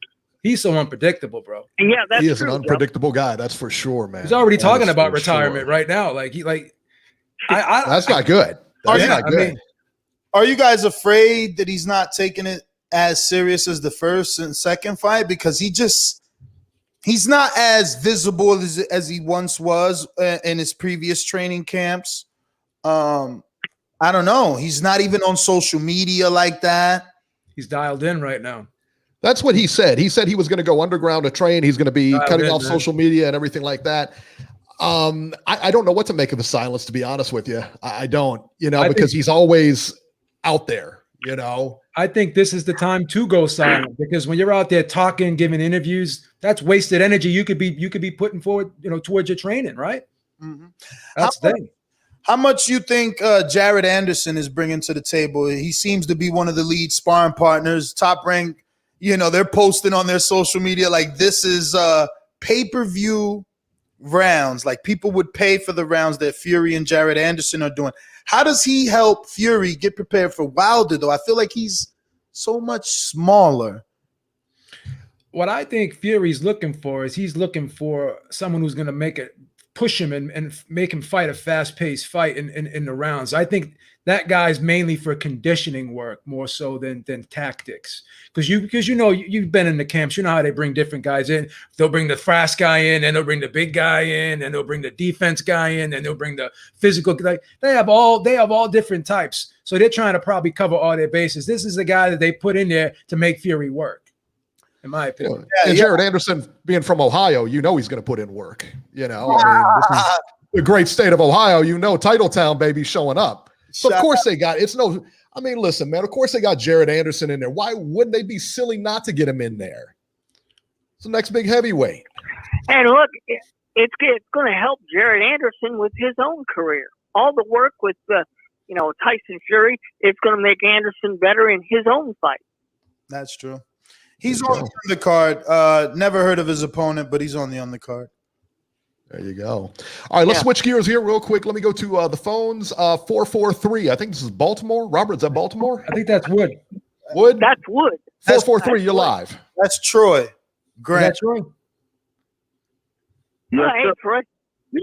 He's so unpredictable, bro. Yeah, that's he is true, an unpredictable guy. That's for sure, man. He's already talking about retirement right now. That's not good. That's not good. Are you guys afraid that he's not taking it as serious as the first and second fight? Because he's not as visible as he once was in his previous training camps. I don't know. He's not even on social media like that. He's dialed in right now. That's what he said. He said he was going to go underground to train. He's going to be cutting off social media and everything like that. I don't know what to make of his silence, to be honest with you. I don't, because he's always out there, I think this is the time to go silent, because when you're out there talking, giving interviews, that's wasted energy. You could be putting forward, towards your training, right? Mm-hmm. That's the thing. How much you think Jared Anderson is bringing to the table? He seems to be one of the lead sparring partners, top rank. They're posting on their social media like this is pay-per-view rounds. Like people would pay for the rounds that Fury and Jared Anderson are doing. How does he help Fury get prepared for Wilder, though? I feel like he's so much smaller. What I think Fury's looking for is he's looking for someone who's going to push him and make him fight a fast-paced fight in the rounds. I think that guy's mainly for conditioning work more so than tactics. Because you've been in the camps, you know how they bring different guys in. They'll bring the fast guy in, and they'll bring the big guy in, and they'll bring the defense guy in, and they'll bring the physical. Like they have all different types. So they're trying to probably cover all their bases. This is the guy that they put in there to make Fury work, in my opinion. Jared Anderson being from Ohio, he's going to put in work. This is the great state of Ohio. Titletown, baby, showing up. So of course they got listen, man, of course they got Jared Anderson in there. Why wouldn't they be silly not to get him in there? It's the next big heavyweight. And look, it's going to help Jared Anderson with his own career. All the work with Tyson Fury, it's going to make Anderson better in his own fight. That's true. He's on the card. Never heard of his opponent, but he's on the undercard. There you go. All right, let's switch gears here real quick. Let me go to the phones. 443. I think this is Baltimore. Robert, is that Baltimore? I think that's Wood. Wood? That's Wood. 443, you're live. That's Troy. Great. That's Troy. Hey, Troy. Yeah,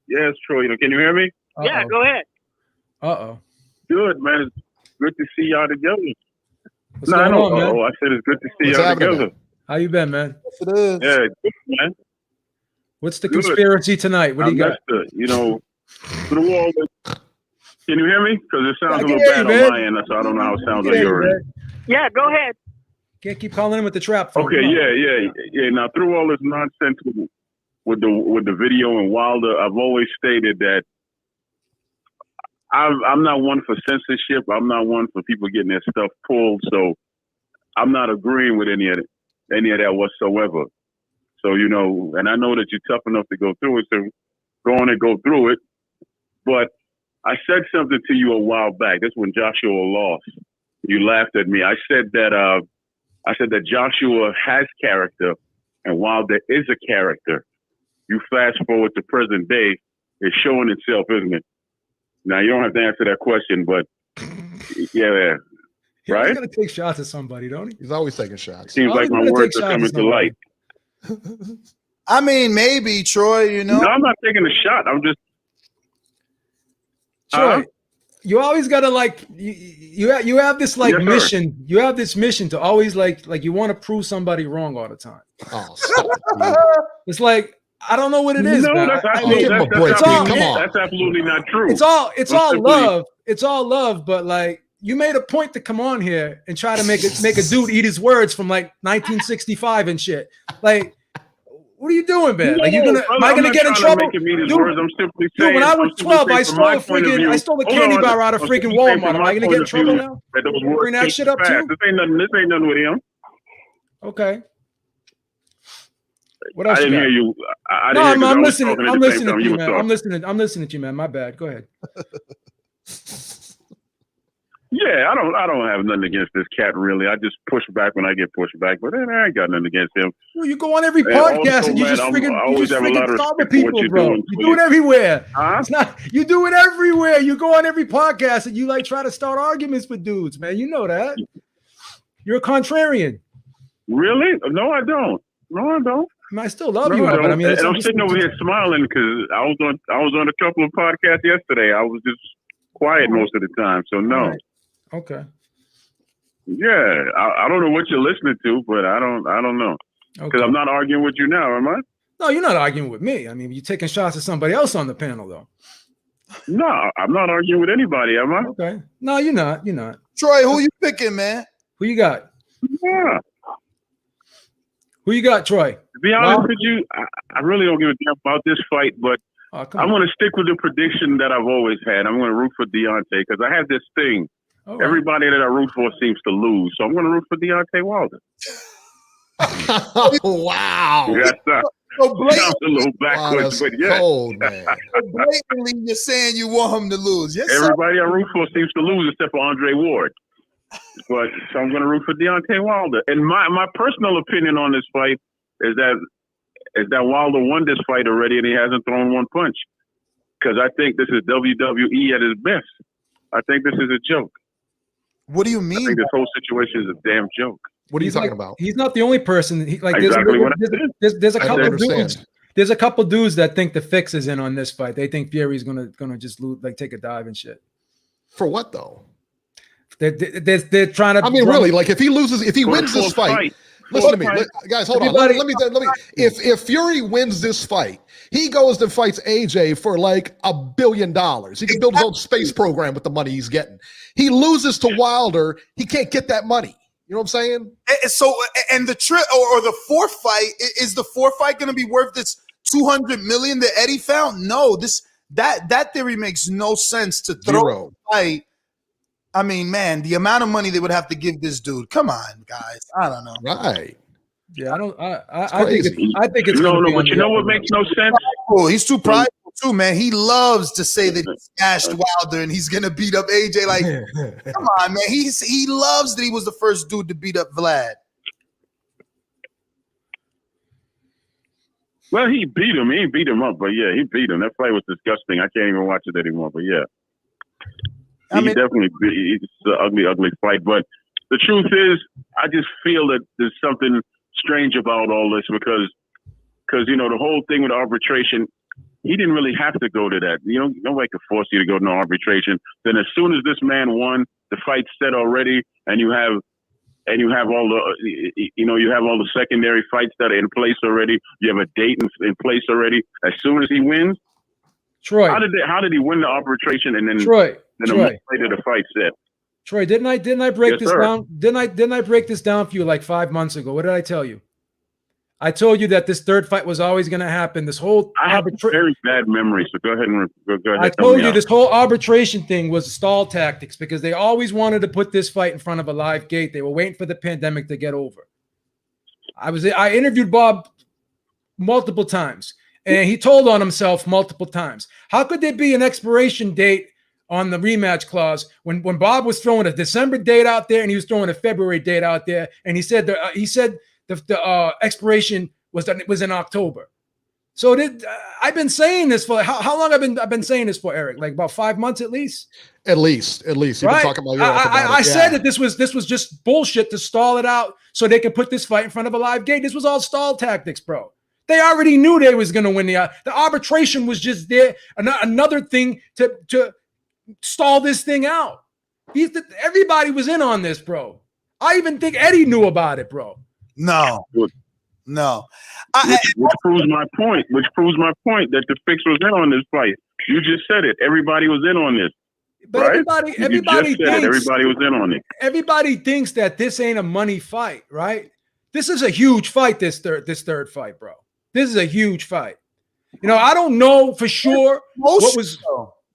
it's Troy. Can you hear me? Uh-oh. Yeah, go ahead. Uh-oh. Good, man. It's good to see y'all together. What's going on, man? I said it's good to see y'all together. How you been, man? Yes, it is. Yeah, good, man. What's the conspiracy tonight? What do you got? Through all this, can you hear me? Because it sounds a little bad on my end, so I don't know how it sounds on your end. Yeah, go ahead. Can't keep calling him with the trap phone. Okay, yeah. Now, through all this nonsense with the video and Wilder, I've always stated that I'm not one for censorship. I'm not one for people getting their stuff pulled. So I'm not agreeing with any of that whatsoever. So, and I know that you're tough enough to go through it, so go on and go through it. But I said something to you a while back. That's when Joshua lost. You laughed at me. I said that Joshua has character, And while there is a character, you fast forward to present day, it's showing itself, isn't it? Now, you don't have to answer that question, but yeah, right? He's gonna take shots at somebody, don't he? He's always taking shots. Seems like my words are coming to light. I mean, maybe, Troy, you know? No, I'm not taking a shot. I'm just... Troy, you always gotta like you have this like Yes, mission. You have this mission to always like you want to prove somebody wrong all the time. Oh, stop, it's like I don't know what it is. No, man. that's I mean, that's absolutely not true. It's all love. It's all love, but like you made a point to come on here and try to make a dude eat his words from like 1965 and shit. Like, what are you doing, man? Like, am I gonna get in trouble? I'm simply saying, when I was 12, I stole a candy bar out of freaking Walmart. Am I gonna get in trouble now? Bring that shit up too? This ain't nothing with him. Okay. What else? I didn't hear you. I'm listening. I'm listening to you, man. I'm listening to you, man. My bad. Go ahead. Yeah, I don't have nothing against this cat, really. I just push back when I get pushed back, but then I ain't got nothing against him. Well, you go on every podcast also, and you man, just I freaking always have a lot of stop with respect for what people, you're bro. doing, You do it everywhere. Huh? It's not you do it everywhere. You go on every podcast and you like try to start arguments with dudes, man. You know that. You're a contrarian. Really? No, I don't. I mean, I still love you, but I mean, and I'm sitting over here smiling because I was on a couple of podcasts yesterday. I was just quiet most of the time, so no. Right. Okay. Yeah, I don't know what you're listening to, but I don't know because I'm not arguing with you now, am I? No, you're not arguing with me. I mean, you're taking shots at somebody else on the panel, though. No, I'm not arguing with anybody, am I? Okay. No, you're not. You're not. Troy, who you picking, man? Who you got? Yeah. Who you got, Troy? To be honest with you, I really don't give a damn about this fight, but I'm going to stick with the prediction that I've always had. I'm going to root for Deontay because I have this thing. Right. Everybody that I root for seems to lose, so I'm going to root for Deontay Wilder. Wow. Yes, sir. So sounds a little backwards, but yeah. Cold, man. Blatantly, you're saying you want him to lose. Yes, everybody I root for seems to lose except for Andre Ward. But so I'm going to root for Deontay Wilder. And my personal opinion on this fight is that Wilder won this fight already and he hasn't thrown one punch. Because I think this is WWE at its best. I think this is a joke. What do you mean? I think this whole situation is a damn joke. What are you talking about? He's not the only person. There's a couple of dudes. There's a couple dudes that think the fix is in on this fight. They think Fury's gonna just like take a dive and shit. For what though? They're trying to. I mean, really, like if he wins this fight. Listen to me, guys. Hold on. Let me. If Fury wins this fight, he goes and fights AJ for like $1 billion. He can build his own space program with the money he's getting. He loses to Wilder, he can't get that money. You know what I'm saying? So, and the trip or the fourth fight is the fourth fight going to be worth this $200 million that Eddie found? No, that theory makes no sense to throw a fight. I mean, man, the amount of money they would have to give this dude. Come on, guys. I don't know. Right. Yeah, I think it's no, but you know what makes no sense? Oh, he's too prideful too, man. He loves to say that he smashed Wilder and he's gonna beat up AJ. Like, come on, man. He loves that he was the first dude to beat up Vlad. Well, he beat him. He ain't beat him up, but yeah, he beat him. That fight was disgusting. I can't even watch it anymore. But yeah. It's an ugly, ugly fight. But the truth is, I just feel that there's something strange about all this because you know the whole thing with arbitration, he didn't really have to go to that. You know, nobody could force you to go to arbitration. Then as soon as this man won, the fight's set already, and you have all the secondary fights that are in place already. You have a date in place already. As soon as he wins, Troy, how did he win the arbitration and then a month later the fight set? Troy, didn't I break this down? Didn't I break this down for you like 5 months ago? What did I tell you? I told you that this third fight was always going to happen. This whole I have very bad memory, so go ahead. I told you this whole arbitration thing was stall tactics because they always wanted to put this fight in front of a live gate. They were waiting for the pandemic to get over. I interviewed Bob multiple times, and he told on himself multiple times. How could there be an expiration date on the rematch clause when Bob was throwing a December date out there and he was throwing a February date out there, and he said the expiration was in October. So I've been saying this for how long? I've been saying this for, Eric, like about 5 months at least. At least. You've been talking about I said that this was just bullshit to stall it out so they could put this fight in front of a live gate. This was all stall tactics, bro. They already knew they was going to win the arbitration was just there, another thing to stall this thing out. Everybody was in on this, bro. I even think Eddie knew about it, bro. No. Which proves my point. Which proves my point that the fix was in on this fight. You just said it. Everybody was in on this. But right? everybody thinks everybody was in on it. Everybody thinks that this ain't a money fight, right? This is a huge fight. This third fight, bro. This is a huge fight. You know, I don't know for sure what was.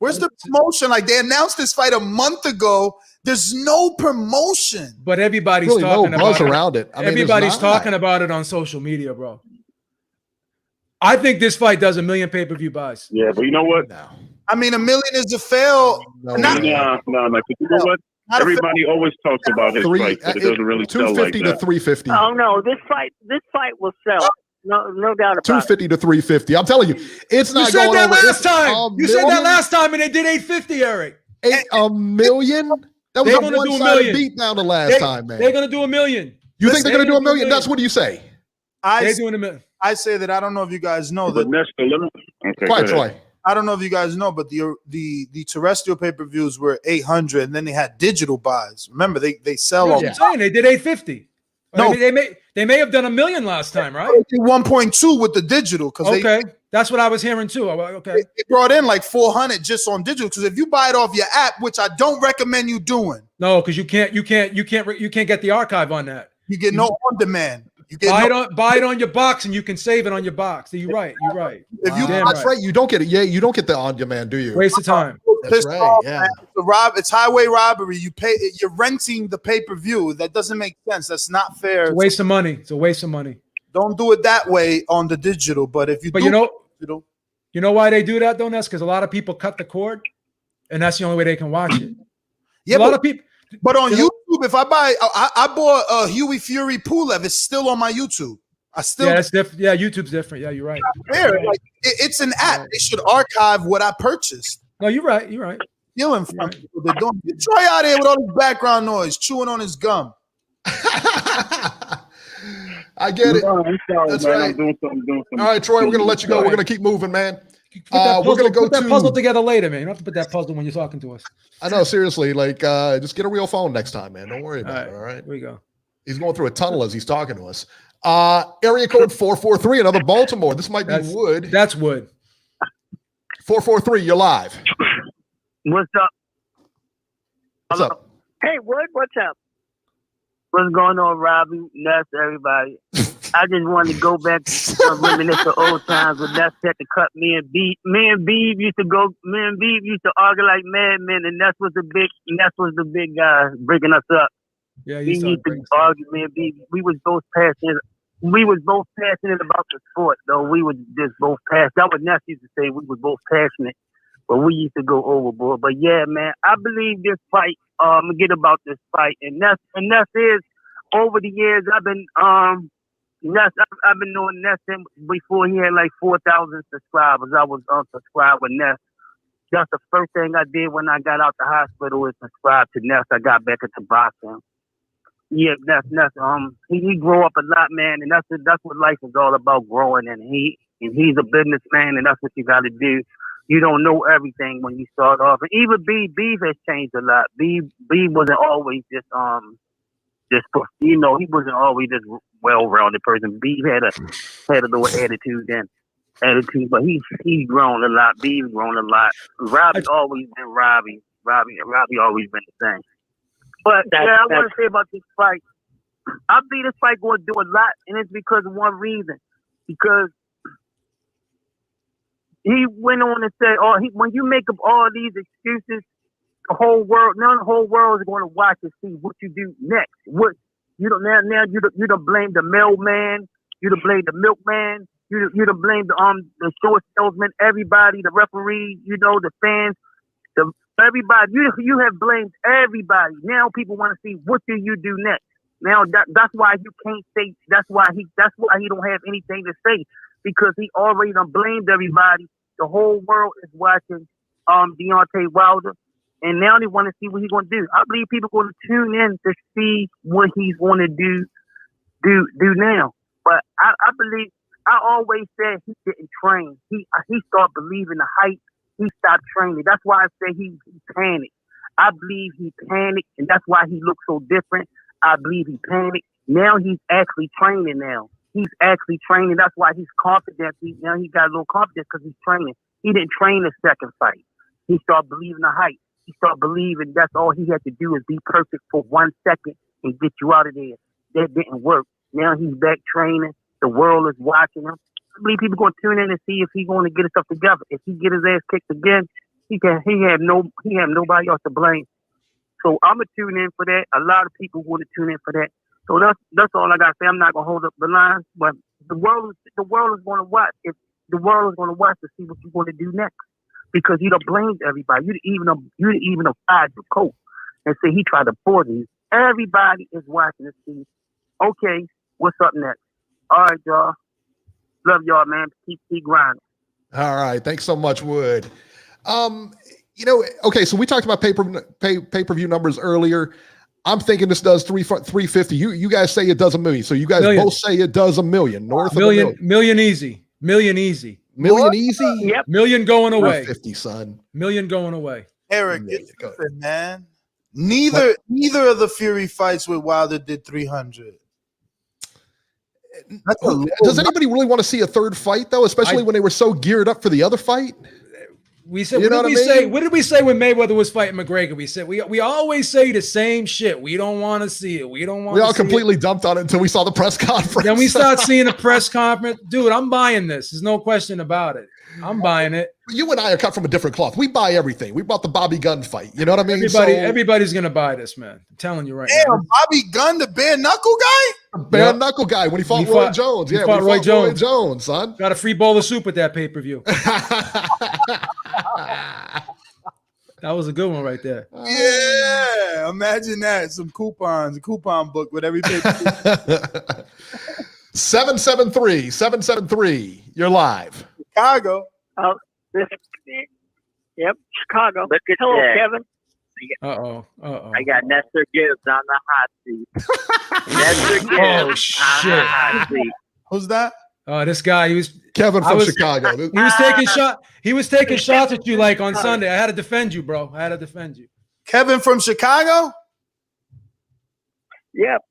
Where's the promotion? Like, they announced this fight a month ago. There's no promotion. But everybody's really talking no buzz about around it. I mean, everybody's talking about it on social media, bro. I think this fight does 1 million pay-per-view buys. Yeah, but you know what? No. I mean, 1 million is a fail. No. You know what? Everybody always talks about his fight, but it doesn't really sell like 250 that. to 350. Oh no, this fight will sell. No doubt about 250 to 350. I'm telling you, it's not going over. You said that last time. You said that last time, and they did 850, Eric. $1 million? That was a one-sided beat down the last time, man. They're going to do 1 million. You think they're going to do 1 million? That's what you say. They're doing 1 million. I say that I don't know if you guys know But that. Nestor, okay, Quiet, Troy. I don't know if you guys know, but the terrestrial pay-per-views were 800, and then they had digital buys. Remember, they sell all. I'm saying they did 850. No. They may have done 1 million last time, right? 1.2 with the digital, because okay, that's what I was hearing too. Okay, they brought in like 400 just on digital. Because if you buy it off your app, which I don't recommend you doing, no, because you can't get the archive on that. you get no on demand. You get buy it on your box, and you can save it on your box. You're right. If you, that's right. You don't get it. Yeah, you don't get the on-demand, do you? Waste of time. That's right. Off, yeah. man. It's highway robbery. You're renting the pay-per-view. That doesn't make sense. That's not fair. It's a waste of money. It's a waste of money. Don't do it that way on the digital. But if you but do digital, you know why they do that though, Ness? Because a lot of people cut the cord, and that's the only way they can watch it. Yeah, a lot of people. But on YouTube, if I bought Huey Fury Pulev, it's still on my YouTube. That's different. Yeah, YouTube's different. Yeah, you're right. Like, it's an app. They should archive what I purchased. No, you're right. You're right. Stealing from people. They're doing. Troy out there with all this background noise, chewing on his gum. I get it. That's right. I'm doing something. All right, Troy, we're gonna let you go. We're gonna keep moving, man. We're gonna put that puzzle together later, man. You don't have to put that puzzle when you're talking to us. I know, seriously. Like, just get a real phone next time, man. Don't worry about it. All right. Here we go. He's going through a tunnel as he's talking to us. Area code 443, another Baltimore. This might be Wood. That's Wood. 443, you're live. What's up? What's up? Hey, Wood, what's up? What's going on, Robbie? Ness, everybody. I just wanted to go back to reminisce the old times when Ness had to cut me and Beeb. Me and Beeb used to argue like madmen, and Ness was the big guy breaking us up. Yeah, we used to argue, me and Beeb. We was both passionate about the sport, though. We was just both passionate. That was Ness used to say. We was both passionate, but we used to go overboard. But yeah, man, I believe this fight. Forget about this fight, and Ness is over the years. I've been knowing Ness before he had like 4,000 subscribers. I was subscribed with Ness. That's the first thing I did when I got out the hospital was subscribe to Ness. I got back into boxing. Yeah, Ness. He grew up a lot, man, and that's what life is all about, growing. And he's a businessman, and that's what you got to do. You don't know everything when you start off. And even Beef has changed a lot. Beef wasn't always just he wasn't always this well-rounded person. Beef had a little attitude, but he's grown a lot. Beef's grown a lot. Robbie always been Robbie. Robbie always been the same. But I want to say about this fight. I believe this fight going to do a lot, and it's because of one reason. Because he went on to say, when you make up all these excuses, the whole world is going to watch and see what you do next. What you don't blame the mailman, you don't blame the milkman, you don't blame the store salesman, everybody, the referee, the fans, everybody. You have blamed everybody. Now people want to see what do you do next. Now that's why you can't say. That's why he don't have anything to say, because he already done blamed everybody. The whole world is watching Deontay Wilder, and now they want to see what he's going to do. I believe people going to tune in to see what he's going to do now. But I believe, I always said he didn't train. He started believing the hype. He stopped training. That's why I say he panicked. I believe he panicked, and that's why he looked so different. I believe he panicked. Now he's actually training now. He's actually training. That's why he's confident. Now he got a little confidence because he's training. He didn't train the second fight. He started believing the hype. He started believing that's all he had to do is be perfect for 1 second and get you out of there. That didn't work. Now he's back training. The world is watching him. I believe people going to tune in and see if he's going to get himself together. If he get his ass kicked again, he have nobody else to blame. So I'm gonna tune in for that. A lot of people want to tune in for that. So that's all I gotta say. I'm not gonna hold up the line, but the world is going to watch. If the world is going to watch to see what you're going to do next, because you done blamed everybody. You didn't even fired your coach and say he tried to poison you. Everybody is watching to see. Okay, what's up next? All right, y'all. Love y'all, man. Keep grinding. All right. Thanks so much, Wood. Okay, so we talked about pay-per-view numbers earlier. I'm thinking this does 350. You guys say it does $1 million. So you guys both say it does $1 million. North of $1 million. Million easy. Million easy. Million easy? Yep. Million going away. 50, son. Million going away. Eric, it's different, man. Neither of the Fury fights with Wilder did 300. Does anybody really want to see a third fight, though, especially when they were so geared up for the other fight? We said, what did we say when Mayweather was fighting McGregor? We said we always say the same shit. We don't want to see it. We all completely dumped on it until we saw the press conference. Then we start seeing the press conference. Dude, I'm buying this. There's no question about it. I'm buying it. You and I are cut from a different cloth. We buy everything. We bought the Bobby Gunn fight. You know what I mean? Everybody's gonna buy this, man. I'm telling you right now. Bobby Gunn, the bare knuckle guy? Bare knuckle guy when he fought Roy Jones. Yeah, fought Roy Jones, son. Got a free bowl of soup at that pay-per-view. That was a good one right there. Yeah, imagine that. Some coupons, a coupon book with every pay-per-view. 773. You're live. Chicago. Yep, Chicago. Look at Hello, that. Kevin. Uh-oh. I got Nestor Gibbs on the hot seat. Nestor Gibbs Oh, on shit. the hot seat. Who's that? This guy, he was Kevin from Chicago. He was taking shots at you like on Sunday. I had to defend you, bro. I had to defend you. Kevin from Chicago? Yep.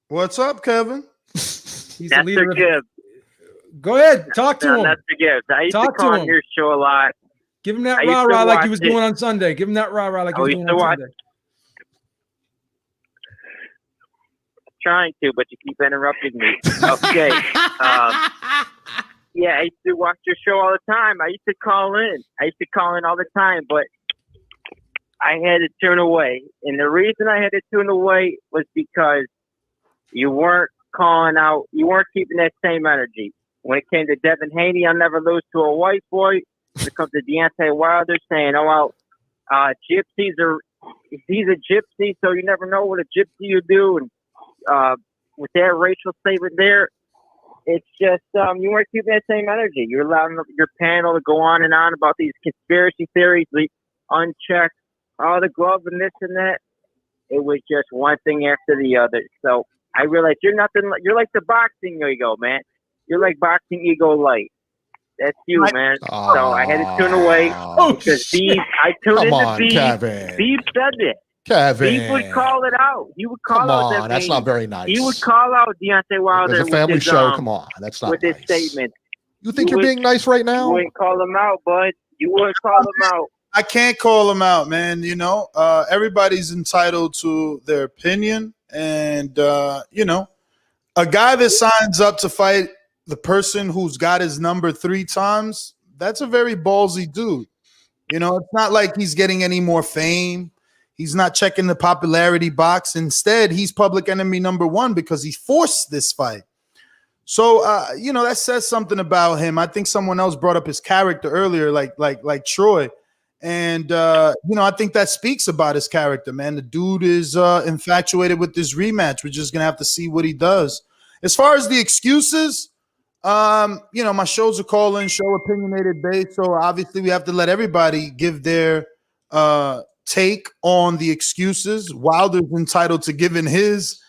What's up, Kevin? He's the leader Nestor of Gibbs. Go ahead, talk to him. Nestor Gibbs. I used to Talk to call him. on your show a lot. Give him that I used to rah-rah like watch he was it. doing on Sunday. Give him that rah-rah like he was used doing to on watch Sunday. Trying to, but you keep interrupting me. Okay. Yeah, I used to watch your show all the time. I used to call in. All the time, but I had to turn away. And the reason I had to turn away was because you weren't calling out. You weren't keeping that same energy. When it came to Devin Haney, I'll never lose to a white boy. When it comes to Deontay Wilder saying, gypsies he's a gypsy, so you never know what a gypsy will do. And with that racial statement there, it's just you weren't keeping that same energy. You're allowing your panel to go on and on about these conspiracy theories, unchecked, the glove and this and that. It was just one thing after the other. So I realized you're like the boxing ego, man. You're like boxing ego light. That's you, man. So I had to tune away because I tuned into Beef. Kevin. Beef said it. Kevin. Beef would call it out. He would call out that. That's not very nice. He would call out Deontay Wilder. It's a family show. Come on, that's not with nice. his statement. You think you're being nice right now? You wouldn't call him out, bud. You wouldn't call him out. I can't call him out, man. You know, everybody's entitled to their opinion. And, a guy that signs up to fight the person who's got his number 3 times, that's a very ballsy dude. You know, it's not like he's getting any more fame. He's not checking the popularity box. Instead, he's public enemy number 1 because he forced this fight. So, that says something about him. I think someone else brought up his character earlier, like Troy. And I think that speaks about his character, man. The dude is infatuated with this rematch. We're just gonna have to see what he does. As far as the excuses, my shows are calling show opinionated based, so obviously we have to let everybody give their take on the excuses. Wilder's entitled to giving his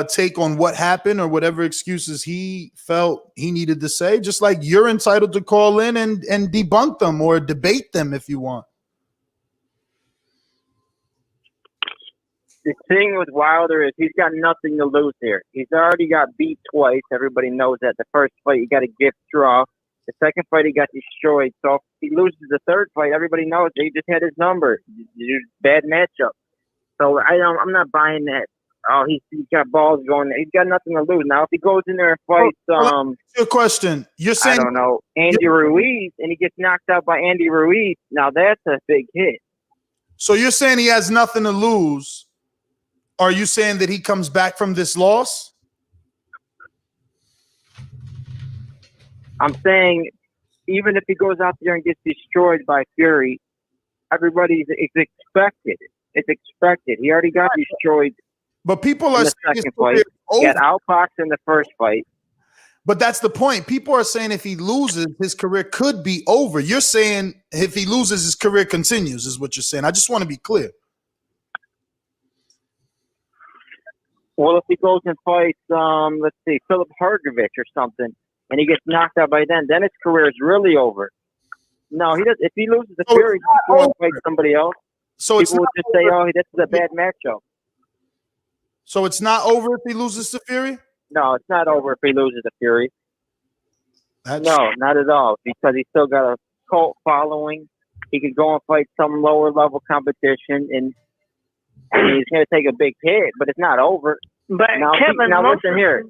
take on what happened or whatever excuses he felt he needed to say, just like you're entitled to call in and debunk them or debate them if you want. The thing with Wilder is he's got nothing to lose here. He's already got beat twice. Everybody knows that. The first fight, he got a gift draw. The second fight, he got destroyed. So if he loses the third fight, everybody knows he just had his number. Bad matchup. So I'm not buying that. Oh, he's got balls going. He's got nothing to lose. Now, if he goes in there and fights, your question. You're saying, I don't know, Andy Ruiz, and he gets knocked out by Andy Ruiz. Now that's a big hit. So you're saying he has nothing to lose. Are you saying that he comes back from this loss? I'm saying even if he goes out there and gets destroyed by Fury, it's expected. It's expected. He already got destroyed. But people are in the second fight. He got outboxed in the first fight. But that's the point. People are saying if he loses, his career could be over. You're saying if he loses, his career continues, is what you're saying. I just want to be clear. Well, if he goes and fights, let's see, Philip Hrgovic or something, and he gets knocked out by then his career is really over. No, he does. If he loses the Fury, he's going to fight somebody else. So people would just say, "Oh, this is a bad matchup." So it's not over if he loses to Fury? No, it's not over if he loses to Fury. No, not at all, because he's still got a cult following. He could go and fight some lower level competition, and he's going to take a big hit, but it's not over. But now, Kevin,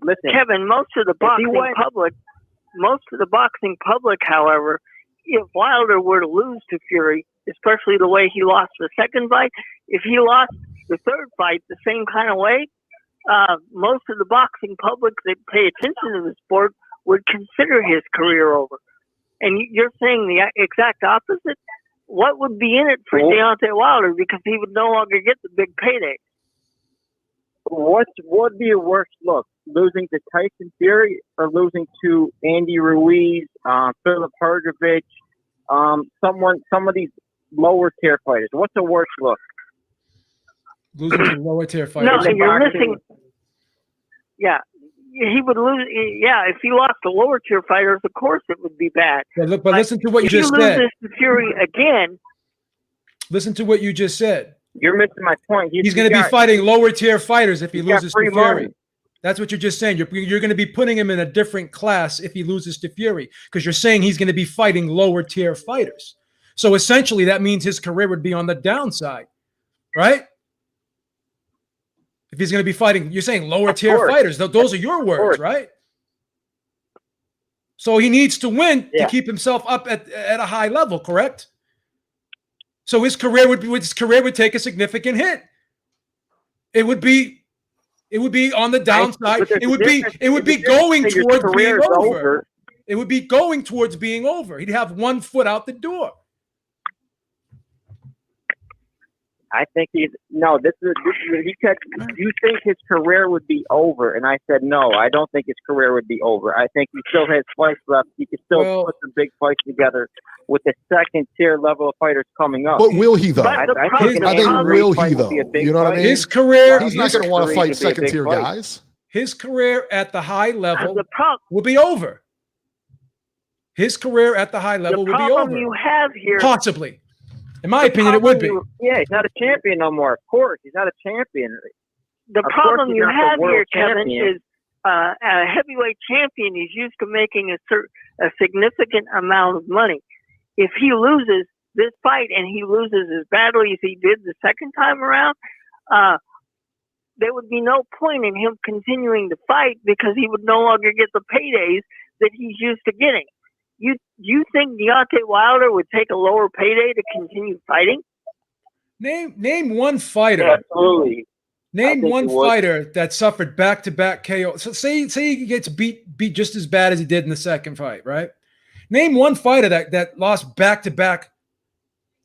listen. Kevin, most of the boxing public, however, if Wilder were to lose to Fury, especially the way he lost the second fight, if he lost the third fight the same kind of way, most of the boxing public that pay attention to the sport would consider his career over. And you're saying the exact opposite? What would be in it for Deontay Wilder, because he would no longer get the big payday? What would be a worse look? Losing to Tyson Fury or losing to Andy Ruiz, Philip Hrgovic, some of these lower tier fighters? What's a worse look? Losing to lower tier fighters. No, you're missing. Yeah, he would lose. Yeah, if he lost to lower tier fighters, of course it would be bad. But listen to what you just said. If you lose to Fury again, listen to what you just said. You're missing my point. He's going to be fighting lower tier fighters if he loses to Fury. Money. That's what you're just saying. You're going to be putting him in a different class if he loses to Fury, because you're saying he's going to be fighting lower tier fighters. So essentially, that means his career would be on the downside, right? If he's going to be fighting, you're saying lower tier fighters. Those are your words, right? So he needs to win to keep himself up at a high level, correct? So his career would take a significant hit. It would be on the downside. It would be going towards being over. It would be going towards being over. He'd have one foot out the door. I think he said, do you think his career would be over? And I said, no, I don't think his career would be over. I think he still has fights left. He can still put some big fights together with the second tier level of fighters coming up. But will he though? Will he though? You know what I mean? His career, he's not going to want to fight second tier guys. His career at the high level will be over. His career at the high level will be over. The problem you have here, possibly. In my opinion, it would be. Yeah, he's not a champion no more. Of course, he's not a champion. The problem you have here, Kevin, is a heavyweight champion is used to making a significant amount of money. If he loses this fight and he loses as badly as he did the second time around, there would be no point in him continuing to fight, because he would no longer get the paydays that he's used to getting. You think Deontay Wilder would take a lower payday to continue fighting? Name one fighter. Yeah, absolutely. Name one fighter that suffered back-to-back KO. So say he gets beat just as bad as he did in the second fight, right? Name one fighter that lost back-to-back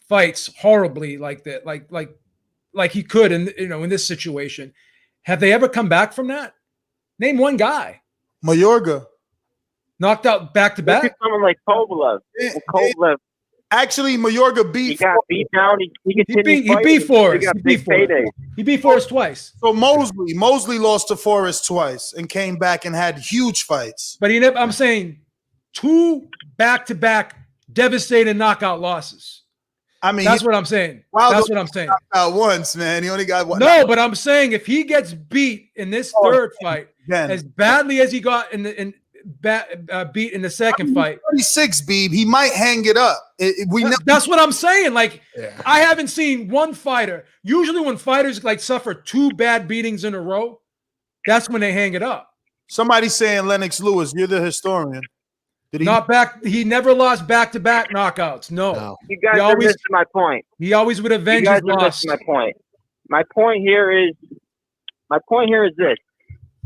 fights horribly like that, like he could in this situation. Have they ever come back from that? Name one guy. Mayorga knocked out back to Look at back. someone like Kovalev. Kovalev. Actually, Mayorga beat. He got beat down. He beat Forrest. He beat Forrest twice. So Mosley lost to Forrest twice and came back and had huge fights. But he never. I'm saying 2 back-to-back devastating knockout losses. I mean, that's what I'm saying. Wilder That's what I'm saying. Out once, man. He only got one. No, but I'm saying if he gets beat in this third fight as badly as he got beat in the second fight, 36, Beeb, he might hang it up. That's what I'm saying. Like, I haven't seen one fighter. Usually, when fighters like suffer 2 bad beatings in a row, that's when they hang it up. Somebody's saying Lennox Lewis. You're the historian. He never lost back-to-back knockouts. No. You guys are missing my point. He always would avenge his loss. My point. My point here is this.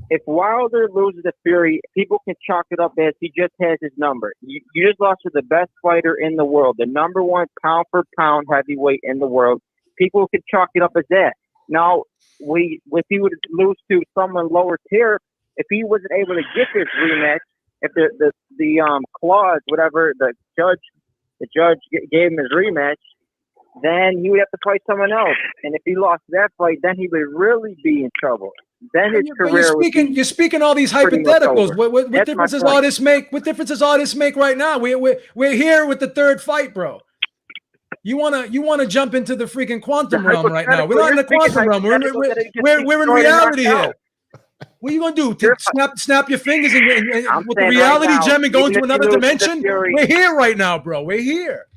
If Wilder loses to Fury, people can chalk it up as he just has his number. You just lost to the best fighter in the world, the number 1 pound-for-pound heavyweight in the world. People could chalk it up as that. Now, if he would lose to someone lower tier, if he wasn't able to get this rematch, if the clause, whatever the judge gave him his rematch, then he would have to fight someone else. And if he lost that fight, then he would really be in trouble. Then his career. You're speaking all these hypotheticals. What difference does all this make? What difference does all this make right now? We're here with the third fight, bro. You wanna jump into the freaking quantum realm right now? We're not in the quantum realm. We're in reality here. What are you gonna do? Snap your fingers and with the reality gem and go into another dimension? We're here right now, bro. We're here.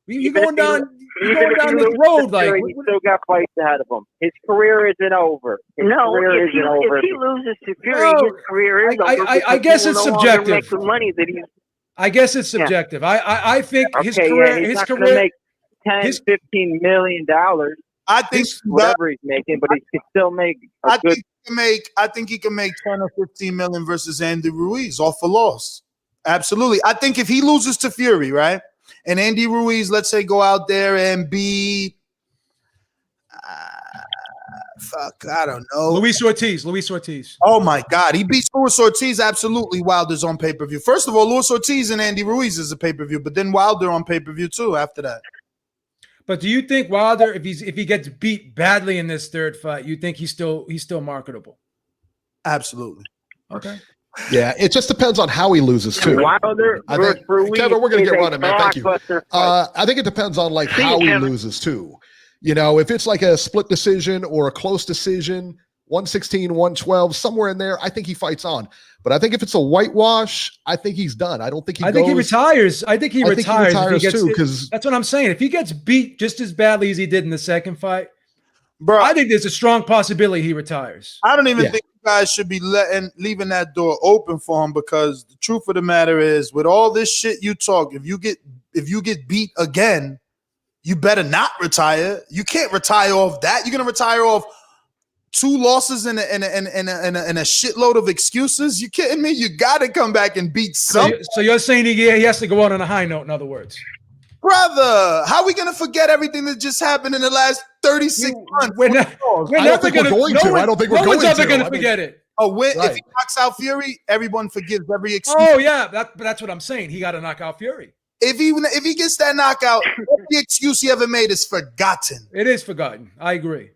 You're going down this road like he still got fights ahead of him. His career isn't over. If he loses to Fury, his career is over. I guess it's subjective. Make the money that he's. I guess it's subjective. I think his career. He's not gonna make $10-15 million. I think whatever he's making, but he can still make. I think he can make 10 or 15 million versus Andy Ruiz off a loss. Absolutely. I think if he loses to Fury, right, and Andy Ruiz, let's say, go out there and beat, I don't know, Luis Ortiz. Oh my God, he beats Luis Ortiz. Absolutely, Wilder's on pay-per-view. First of all, Luis Ortiz and Andy Ruiz is a pay-per-view, but then Wilder on pay-per-view too after that. But do you think Wilder, if he gets beat badly in this third fight, you think he's still marketable? Absolutely. Okay. Yeah, it just depends on how he loses too. Wilder Kevin, we're gonna get running, man. Thank you. I think it depends on like how he loses too. You know, if it's like a split decision or a close decision, 116, 112, somewhere in there, I think he fights on. But I think if it's a whitewash, I think he's done. I don't think he. I think he retires. I think he retires too, because that's what I'm saying. If he gets beat just as badly as he did in the second fight, bro, I think there's a strong possibility he retires. I don't even think you guys should be leaving that door open for him, because the truth of the matter is, with all this shit you talk, if you get beat again, you better not retire. You can't retire off that. You're gonna retire off 2 losses and a shitload of excuses. You kidding me? You got to come back and beat something. So you're saying he has to go out on a high note, in other words. Brother, how are we going to forget everything that just happened in the last 36 months? I don't think we're going to. I don't think we're going to. No one's ever going to forget it. Oh, if he knocks out Fury, everyone forgives every excuse. Oh, yeah, that's what I'm saying. He got to knock out Fury. If he gets that knockout, every excuse he ever made is forgotten. It is forgotten. I agree.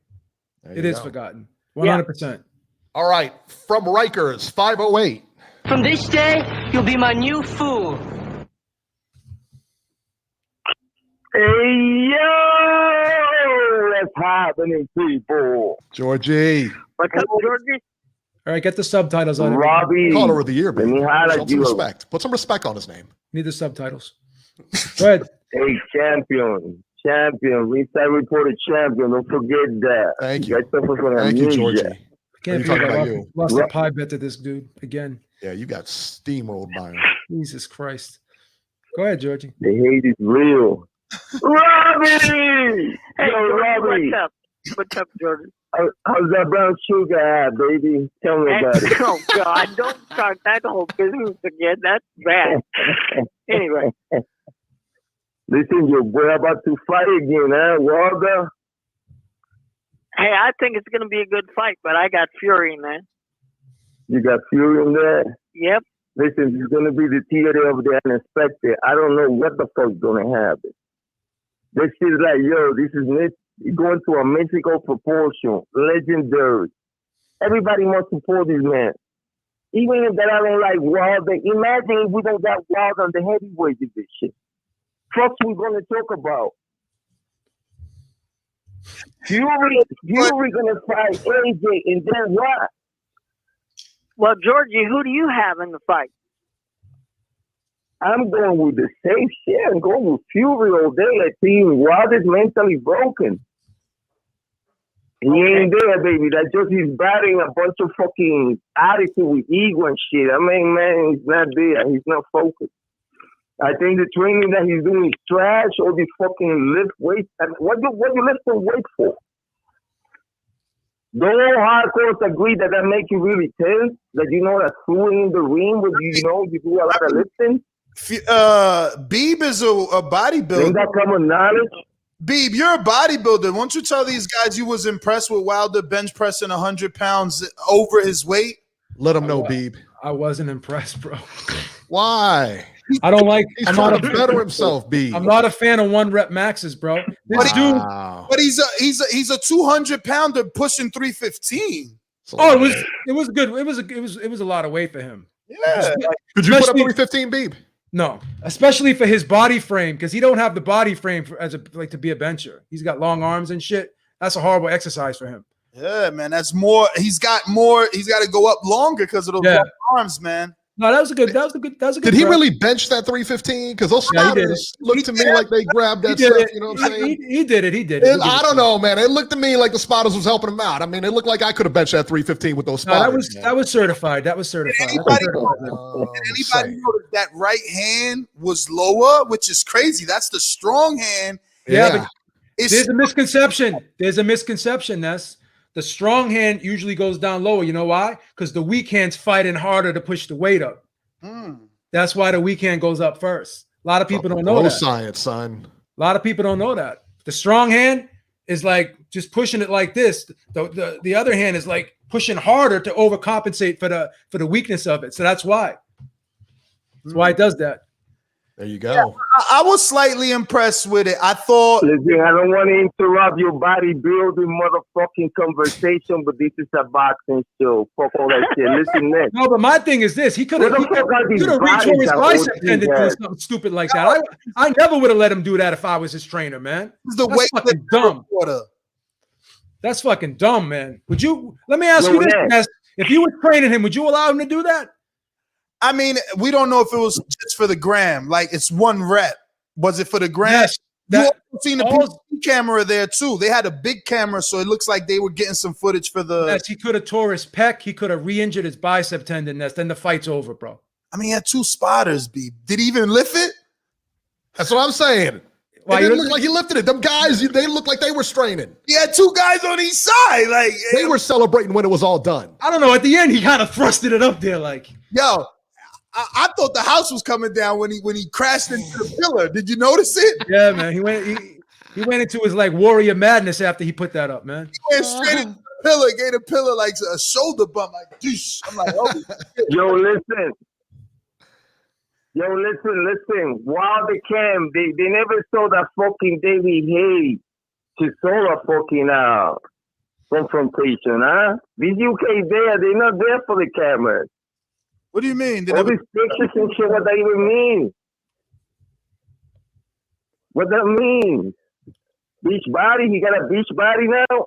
It is forgotten. 100%. Yeah. All right. From Rikers, 508. From this day, you'll be my new fool. Hey, yo! What's happening, people? Georgie. What's up, Georgie? All right, get the subtitles on. Robbie. Caller of the year, baby. Show some respect. Put some respect on his name. Need the subtitles. Go ahead. Hey, champion, Ringside Reporter champion. Don't forget that. Thank you. Thank you, Georgie. Can't believe I lost a pie bet to this dude again. Yeah, you got steamrolled by him. Jesus Christ. Go ahead, Georgie. The hate is real. Robbie! Hey, yo, Robbie. What's up, Georgie? How's that brown sugar at, baby? Tell me about it. Oh, God, don't start that whole business again. That's bad. Anyway. Listen, your boy about to fight again, huh, Wilder? Hey, I think it's going to be a good fight, but I got Fury, man. You got Fury in there? Yep. Listen, it's going to be the theater of the unexpected. I don't know what the fuck's going to happen. This shit is like, yo, this is going to a Mexico proportion. Legendary. Everybody wants to support this man. Even if that I don't like Wilder, imagine if we don't got Wilder on the heavyweight division. Fuck we going to talk about? Fury going to fight AJ, and then what? Well, Georgie, who do you have in the fight? I'm going with the safe shit. I'm going with Fury all day. I think Wilder's mentally broken. He ain't there, baby. That's just he's batting a bunch of fucking attitude with ego and shit. I mean, man, he's not there. He's not focused. I think the training that he's doing is trash. All these fucking lift weights. What you lift the weight for? The whole hardcore agree that makes you really tense. That you know that fluid in the ring, where you do a lot of lifting. Beeb is a bodybuilder. Ain't that common knowledge? Beeb, you're a bodybuilder. Won't you tell these guys you was impressed with Wilder bench pressing 100 pounds over his weight? Let them know, Beeb. I wasn't impressed, bro. Why? I don't like. He's trying to better himself, Beeb. I'm not a fan of 1 rep maxes, bro. This dude, but he's a 200 pounder pushing 315. Oh, it was good. It was a lot of weight for him. Yeah. Could you put up 315, Beeb? No, especially for his body frame, because he don't have the body frame to be a bencher. He's got long arms and shit. That's a horrible exercise for him. Yeah, man. That's more. He's got to go up longer because of those long arms, man. No, that was a good. Did he really bench that 315? Because those spotters looked to me like they grabbed that stuff. You know what I'm saying? He did it. I don't know, man. It looked to me like the spotters was helping him out. I mean, it looked like I could have benched that 315 with those spotters. That was certified. That was certified. Anybody know that right hand was lower, which is crazy. That's the strong hand. Yeah, but there's a misconception. Ness. The strong hand usually goes down lower. You know why? Because the weak hand's fighting harder to push the weight up. That's why the weak hand goes up first. A lot of people don't know that. Science, son. A lot of people don't know that. The strong hand is like just pushing it like this. The other hand is like pushing harder to overcompensate for the weakness of it. So that's why. That's why it does that. There you go. Yeah, I was slightly impressed with it. I thought. Listen, I don't want to interrupt your bodybuilding motherfucking conversation, but this is a boxing show. Fuck all that shit. Listen, next. No, but my thing is this: he could have reached for his bicep tendon doing something stupid like that. I never would have let him do that if I was his trainer, man. That's fucking dumb. That's fucking dumb, man. Would you? Let me ask you this: if you were training him, would you allow him to do that? I mean, we don't know if it was just for the gram. Like, it's 1 rep. Was it for the gram? Yes. You also seen the PC camera there, too. They had a big camera, so it looks like they were getting some footage for the... Yes, he could have tore his pec. He could have re-injured his bicep tendon. Then the fight's over, bro. I mean, he had 2 spotters, B. Did he even lift it? That's what I'm saying. It didn't look like he lifted it. Them guys, they looked like they were straining. He had 2 guys on each side. Like, they were celebrating when it was all done. I don't know. At the end, he kind of thrusted it up there like... Yo, I thought the house was coming down when he crashed into the pillar. Did you notice it? Yeah, man. He went into his like warrior madness after he put that up, man. He went straight into the pillar, gave the pillar like a shoulder bump, like douche. I'm like, oh. Yo, listen. While they came, they never saw that fucking David Hayes to saw a fucking confrontation, huh? These UK they're not there for the cameras. What do you mean? All these pictures and shit, what that even mean? What that mean? Beach body? He got a beach body now?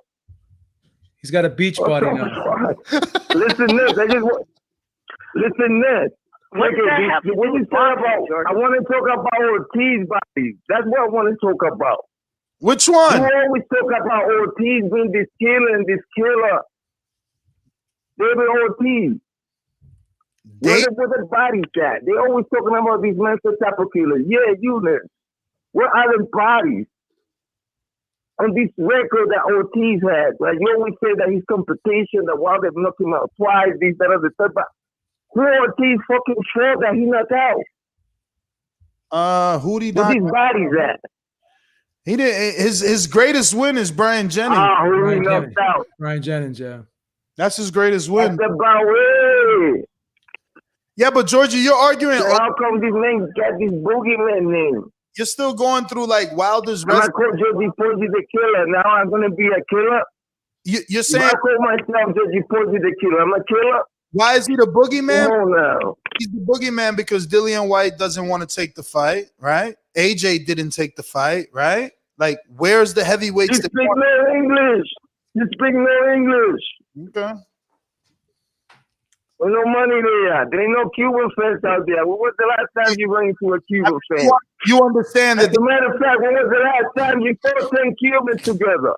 He's got a beach body now. Listen, Ness. Listen, Ness. What you talk about? I want to talk about Ortiz body. That's what I want to talk about. Which one? You always talk about Ortiz being this killer and this killer. David Ortiz. Where the bodies at? They always talking about these mental type of killers. Yeah, you know. Where are the bodies? On this record that Ortiz had, like you always say that his competition, that Wilder knocked him out twice, this, that, other stuff, but who Ortiz fucking showed that he knocked out? Who did he Where not? these bodies at? He did his greatest win is Brian Jennings. Who he knocked out? Ryan Jennings, yeah. That's his greatest win. That's about it. Yeah, but Georgie, you're arguing. So how come these names got these boogeyman names? You're still going through like Wilder's. I call Georgie Posey the killer. Now I'm gonna be a killer. You're saying I call myself Georgie Posey the killer. I'm a killer. Why is he the boogeyman? No. He's the boogeyman because Dillian White doesn't want to take the fight, right? AJ didn't take the fight, right? Like, where's the heavyweights? You speak no English. You speak no English. Okay. There's no money there. There ain't no Cuban fans out there. When was the last time you went to a Cuban fan? You understand that? As a matter of fact, when was the last time you saw 10 Cubans together?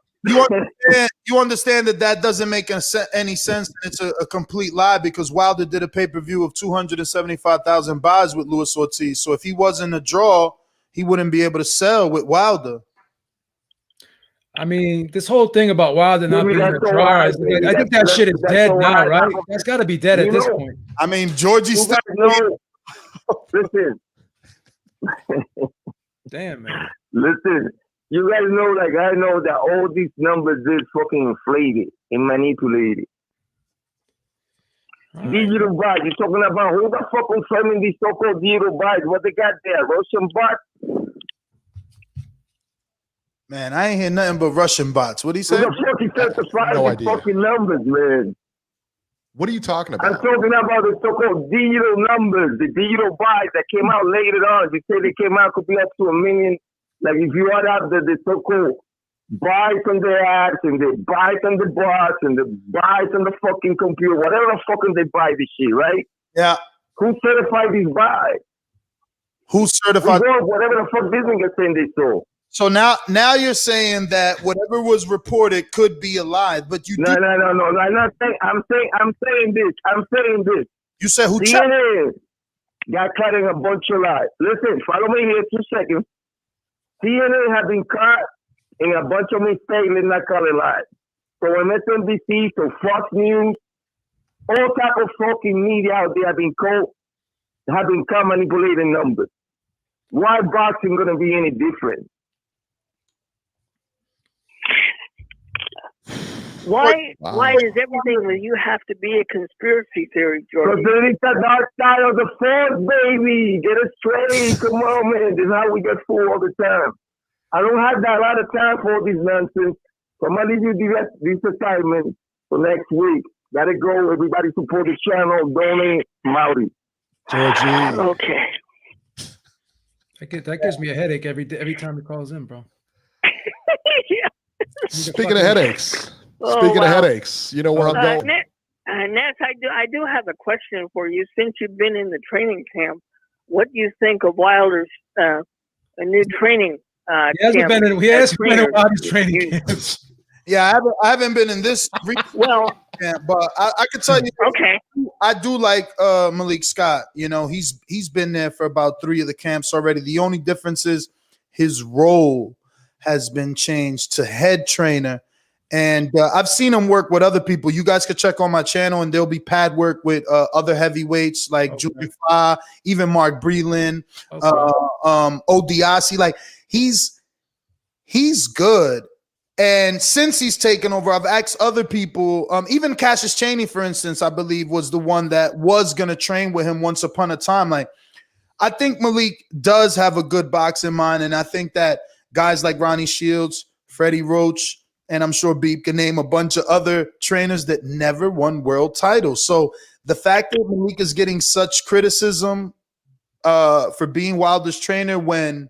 You understand that doesn't make any sense. It's a complete lie because Wilder did a pay-per-view of 275,000 buys with Luis Ortiz. So if he wasn't a draw, he wouldn't be able to sell with Wilder. I mean, this whole thing about Wilder not being a draw, I think that shit is dead now, right? That's got to be dead at this point. I mean, Georgie still. Listen. Damn, man. Listen. You guys know, like I know that all these numbers is fucking inflated and manipulated. Right. Digital bots. You're talking about who the fuck confirming these so-called digital bots? What they got there? Russian bots? Man, I ain't hear nothing but Russian bots. What he say? Who the fuck he certified No these idea. fucking numbers, man? What are you talking I'm about? talking about the so-called digital numbers, the digital bots that came out later on. They say they came out could be up to 1 million. Like if you add up the so-called buys on the apps and the buys on the bots and the buys on the fucking computer, whatever the fucking they buy this shit, right? Yeah. Who certified these buys? Who certified? Whatever the fuck this nigga saying they sold. So now you're saying that whatever was reported could be a lie, but you No. I'm not saying. I'm saying this. You said who? CNN got cutting a bunch of lies. Listen, follow me here 2 seconds. CNN have been caught in a bunch of mistakes in that color lies. So MSNBC, so Fox News, all type of fucking media out there have been caught manipulating numbers. Why boxing gonna be any different? Why is everything that you have to be a conspiracy theory, Jordan? Because it's the dark side of the force, baby. Get it straight. Come on, man. This is how we get fooled all the time. I don't have that lot of time for all this nonsense. So I'm going to leave you this assignment for next week. Let it go. Everybody support the channel. Donate. Maori. Georgie. Okay. That gives me a headache every time he calls in, bro. Yeah. Speaking of headaches. Speaking of headaches, you know where I'm going. Ness, I do have a question for you. Since you've been in the training camp, what do you think of Wilder's a new training? He hasn't been in Wilder's training camps. Yeah, I haven't been in this. Well, camp, but I can tell you. Okay. I do like Malik Scott. You know, he's been there for about 3 of the camps already. The only difference is his role has been changed to head trainer. And I've seen him work with other people. You guys could check on my channel, and there'll be pad work with other heavyweights like Julie Fa, even Mark Breland, Odiasi. Like he's good. And since he's taken over, I've asked other people, even Cassius Chaney, for instance, I believe was the one that was going to train with him once upon a time. Like I think Malik does have a good boxing mind, and I think that guys like Ronnie Shields, Freddie Roach, and I'm sure Beep can name a bunch of other trainers that never won world titles. So the fact that Malik is getting such criticism for being Wilder's trainer when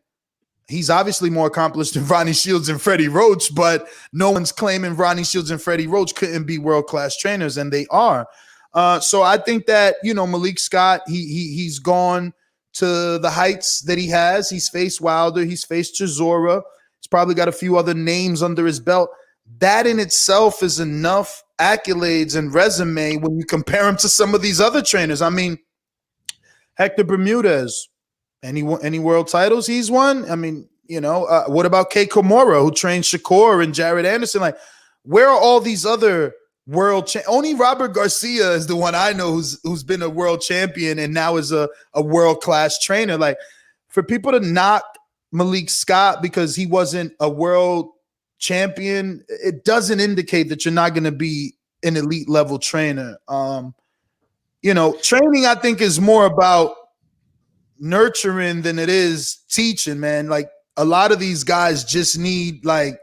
he's obviously more accomplished than Ronnie Shields and Freddie Roach, but no one's claiming Ronnie Shields and Freddie Roach couldn't be world-class trainers, and they are. So I think that, you know, Malik Scott, he's gone to the heights that he has. He's faced Wilder. He's faced Chisora. He's probably got a few other names under his belt. That in itself is enough accolades and resume when you compare him to some of these other trainers. I mean, Hector Bermudez, any world titles he's won? I mean, you know, what about Kei Komura, who trained Shakur and Jared Anderson? Like, where are all these other world only Robert Garcia is the one I know who's been a world champion and now is a world-class trainer. Like, for people to knock Malik Scott because he wasn't a world champion, it doesn't indicate that you're not going to be an elite level trainer. Training, I think, is more about nurturing than it is teaching, man. Like, a lot of these guys just need like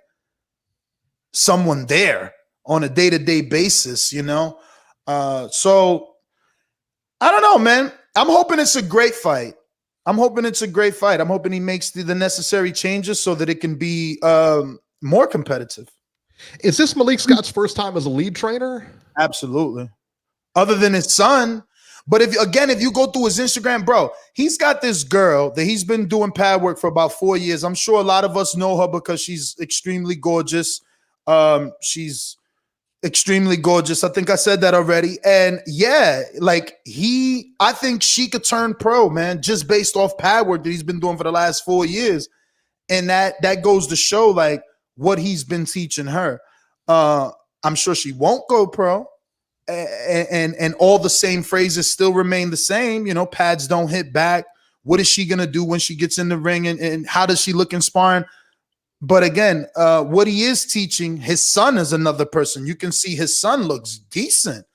someone there on a day-to-day basis, so I don't know, man. I'm hoping it's a great fight. I'm hoping he makes the necessary changes so that it can be more competitive. Is this Malik Scott's first time as a lead trainer? Absolutely. Other than his son. But if you go through his Instagram, bro, he's got this girl that he's been doing pad work for about 4 years. I'm sure a lot of us know her because she's extremely gorgeous. She's extremely gorgeous. I think I said that already. And yeah, like I think she could turn pro, man, just based off pad work that he's been doing for the last 4 years. And that goes to show like what he's been teaching her. I'm sure she won't go pro. And all the same phrases still remain the same. Pads don't hit back. What is she going to do when she gets in the ring? And how does she look in sparring? But again, what he is teaching, his son is another person. You can see his son looks decent,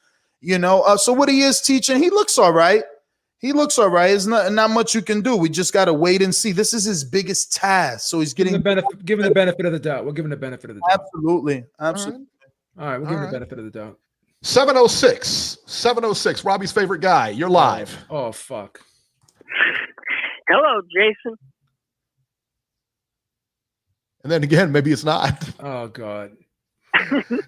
So what he is teaching, he looks all right. There's not much you can do. We just got to wait and see. This is his biggest task. So he's getting given the benefit of the doubt. We're giving the benefit of the doubt. Absolutely. All right. We're giving the benefit of the doubt. 706, Robbie's favorite guy. You're live. Oh, fuck. Hello, Jason. And then again, maybe it's not. Oh, God.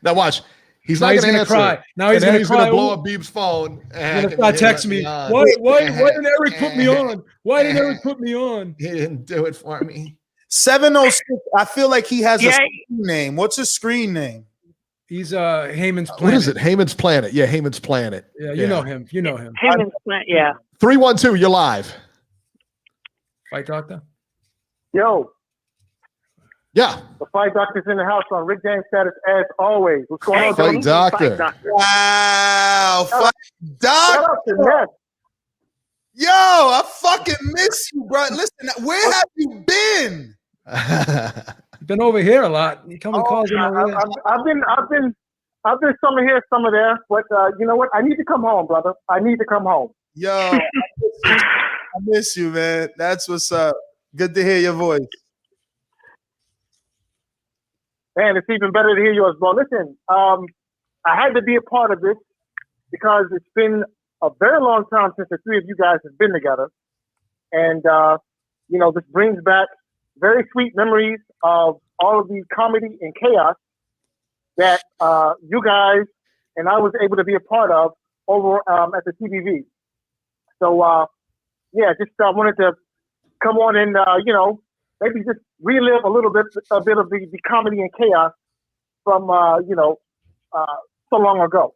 Now watch. He's not going to cry. Now he's going to blow up Beeb's phone. He's going to text me. Why didn't Eric put me on? Why didn't Eric put me on? He didn't do it for me. 706. I feel like he has a screen name. What's his screen name? He's Heyman's Planet. What is it? Heyman's Planet. Yeah, Heyman's Planet. Yeah, you know him. Heyman's Planet, yeah. 312, you're live. Fight Doctor? Yo. Yeah. The Fight Doctor's in the house on Rick James status as always. What's going on? Fight Doctor. Wow. Fight Doctor. Yo, I fucking miss you, bro. Listen, where have you been? Been over here a lot. You come and calls in over there. I've been some here, some of there. But you know what? I need to come home, brother. I need to come home. Yo, I miss you, man. That's what's up. Good to hear your voice. Man, it's even better to hear yours, bro. Listen, I had to be a part of this because it's been a very long time since the three of you guys have been together. And, this brings back very sweet memories of all of the comedy and chaos that you guys and I was able to be a part of over at the TBV. So, just wanted to come on and, maybe just relive a bit of the comedy and chaos from, so long ago.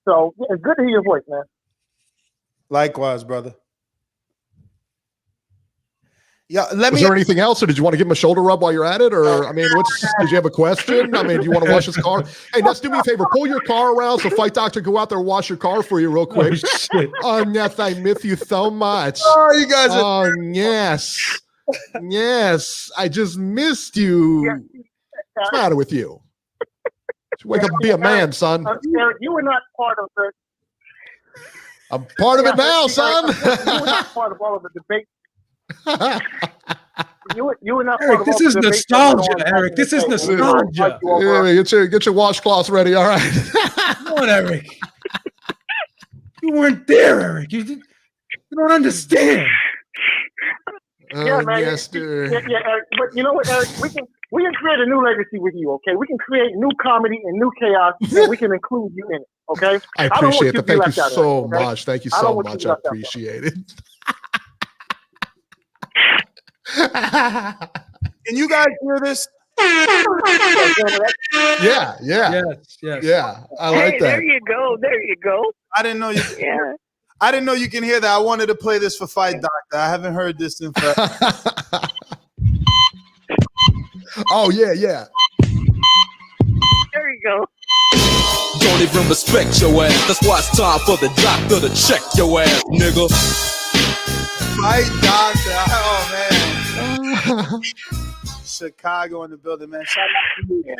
So it's good to hear your voice, man. Likewise, brother. Yeah, Was there anything else, or did you want to give him a shoulder rub while you're at it? Or, I mean, did you have a question? I mean, do you want to wash his car? Hey, let's do me a favor. Pull your car around so Fight Doctor go out there and wash your car for you real quick. Oh, yes, I miss you so much. Oh, you guys are... Oh, yes. Yes, I just missed you. What's the matter with you? Wake up and be a man, son. Eric, you were not part of the... I'm part of it now, son. You were not part of all of the debate. You were not Eric, this is nostalgia, Eric. This is nostalgia. Yeah, get your washcloths ready. All right. Come on, Eric. You weren't there, Eric. You don't understand. Yeah, man. Yes, yeah, Eric. But you know what, Eric? We can create a new legacy with you, okay? We can create new comedy and new chaos, and we can include you in it, okay? I appreciate it. Thank you so much. Thank you so much. I appreciate it. Can you guys hear this? Yeah. Yes. Yeah, I like that. There you go. I didn't know you. Yeah. I didn't know you can hear that. I wanted to play this for Fight Doctor. I haven't heard this in forever. Oh yeah. There you go. Don't even respect your ass. That's why it's time for the doctor to check your ass, nigga. Fight doctor. Oh man. Chicago in the building, man. Shout out to you, man.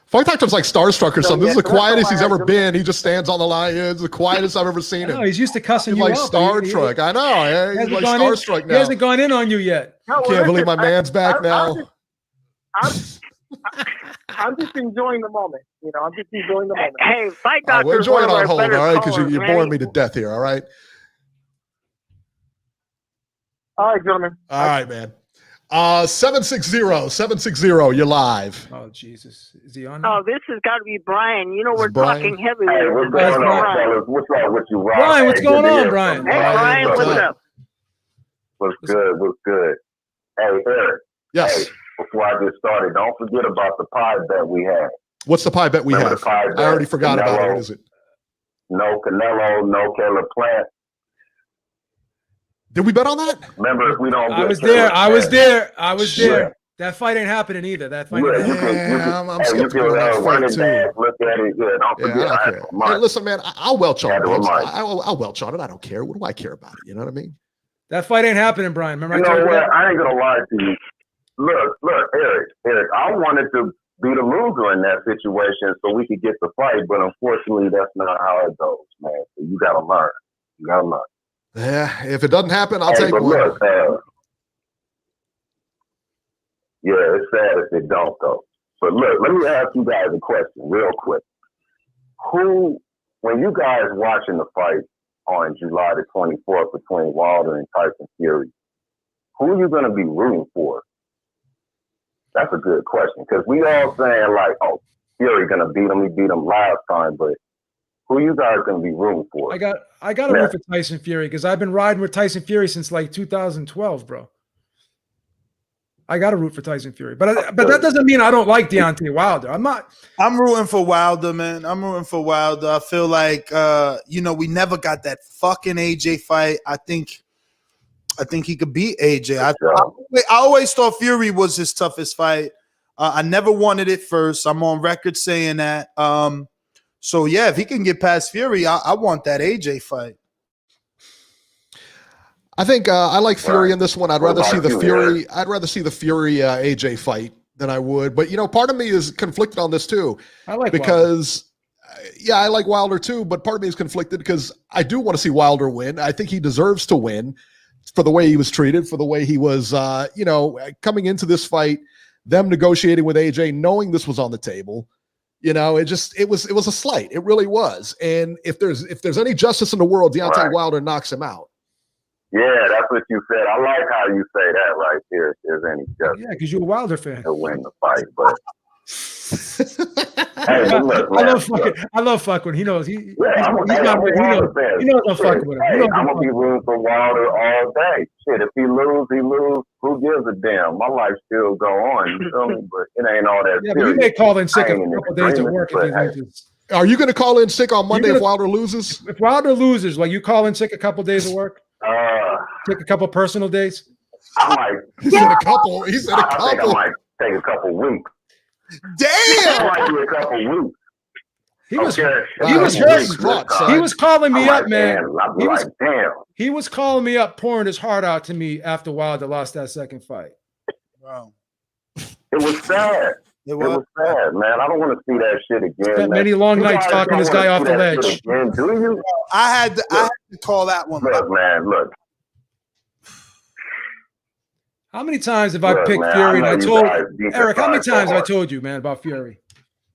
Fight Doctor's like starstruck or something. This is the quietest he's ever been. He just stands on the line. It's the quietest I've ever seen him. No, he's used to cussing you like up. starstruck. I know. Yeah, he's like starstruck now. He hasn't gone in on you yet. I can't believe my man's back now. I'm just enjoying the moment. You know, I'm just enjoying the moment. Hey, Fight Doctor. We're enjoying on hold, all right? Because you're boring me to death here, all right? All right, gentlemen. All right, man. 760, you're live. Oh, Jesus. Is he on? Oh, this has got to be Brian. You know, we're Brian? talking heavy. Hey, what's going on, fellas? What's up with you, Rob? Brian, what's going on, Brian? Hey, Brian, what's up? What's good? What's good? Hey, Eric. Yes. Hey, before I get started, don't forget about the pie bet we had. What's the pie bet we Remember have? the pie bet? I already forgot about it. What is it? No Canelo, no Caleb Plant. Did we bet on that? Remember, if we don't. I was there. I was there. That fight ain't happening either. That fight. Yeah, I'm skeptical of that fight too. Look at it. Yeah, don't forget. I don't care. Hey, listen, man, I'll welch on it. I'll welch on it. I don't care. What do I care about it? You know what I mean? That fight ain't happening, Brian. Remember You I told know you what? that? I ain't gonna lie to you. Look, Eric. I wanted to be the loser in that situation so we could get the fight, but unfortunately, that's not how it goes, man. So you gotta learn. You gotta learn. Yeah, if it doesn't happen, I'll take but one. Look, yeah, it's sad if it don't though. But look, let me ask you guys a question real quick. When you guys watching the fight on July the 24th between Wilder and Tyson Fury, who are you going to be rooting for? That's a good question because we all saying like, oh, Fury going to beat him. He beat him last time, but who you guys going to be rooting for? I got to root for Tyson Fury because I've been riding with Tyson Fury since like 2012, bro. I got to root for Tyson Fury, but that doesn't mean I don't like Deontay Wilder. I'm rooting for Wilder, man. I'm rooting for Wilder. I feel like we never got that fucking AJ fight. I think he could beat AJ. I always thought Fury was his toughest fight. I never wanted it first. I'm on record saying that. So yeah, if he can get past Fury, I want that AJ fight. I think I like Fury in this one. I'd rather see the Fury. I'd rather see the Fury AJ fight than I would. But part of me is conflicted on this too. I like because I like Wilder too. But part of me is conflicted because I do want to see Wilder win. I think he deserves to win for the way he was treated, for the way he was, coming into this fight, them negotiating with AJ, knowing this was on the table. It was a slight. It really was. And if there's any justice in the world, Deontay Wilder knocks him out. Yeah, that's what you said. I like how you say that right there. If there's any justice. Yeah, because you're a Wilder fan. To win the fight, but hey, look, man, I love fucking. He knows he knows I'm fucking with him. Hey, I'm gonna be rooting for Wilder all day. Shit, if he lose, he lose. Who gives a damn? My life still go on. You feel me? But it ain't all that. Yeah, but you may call in sick a couple days at work if he loses. Are you going to call in sick on Monday if Wilder loses? If Wilder loses, like you call in sick a couple days at work? Take a couple personal days? I might. He said a couple. He said a couple. I think I might take a couple weeks. Damn! I might do a couple weeks. He was hurt. He was calling me up, man. He was calling me up, pouring his heart out to me after Wilder lost that second fight. Wow. It was sad. It was sad, man. I don't want to see that shit again. Spent many long nights talking this guy off the ledge. Again, do you? I had to call that one. Look, man, look. How many times have I picked Fury and I told Eric, how many times have I told you, man, about Fury?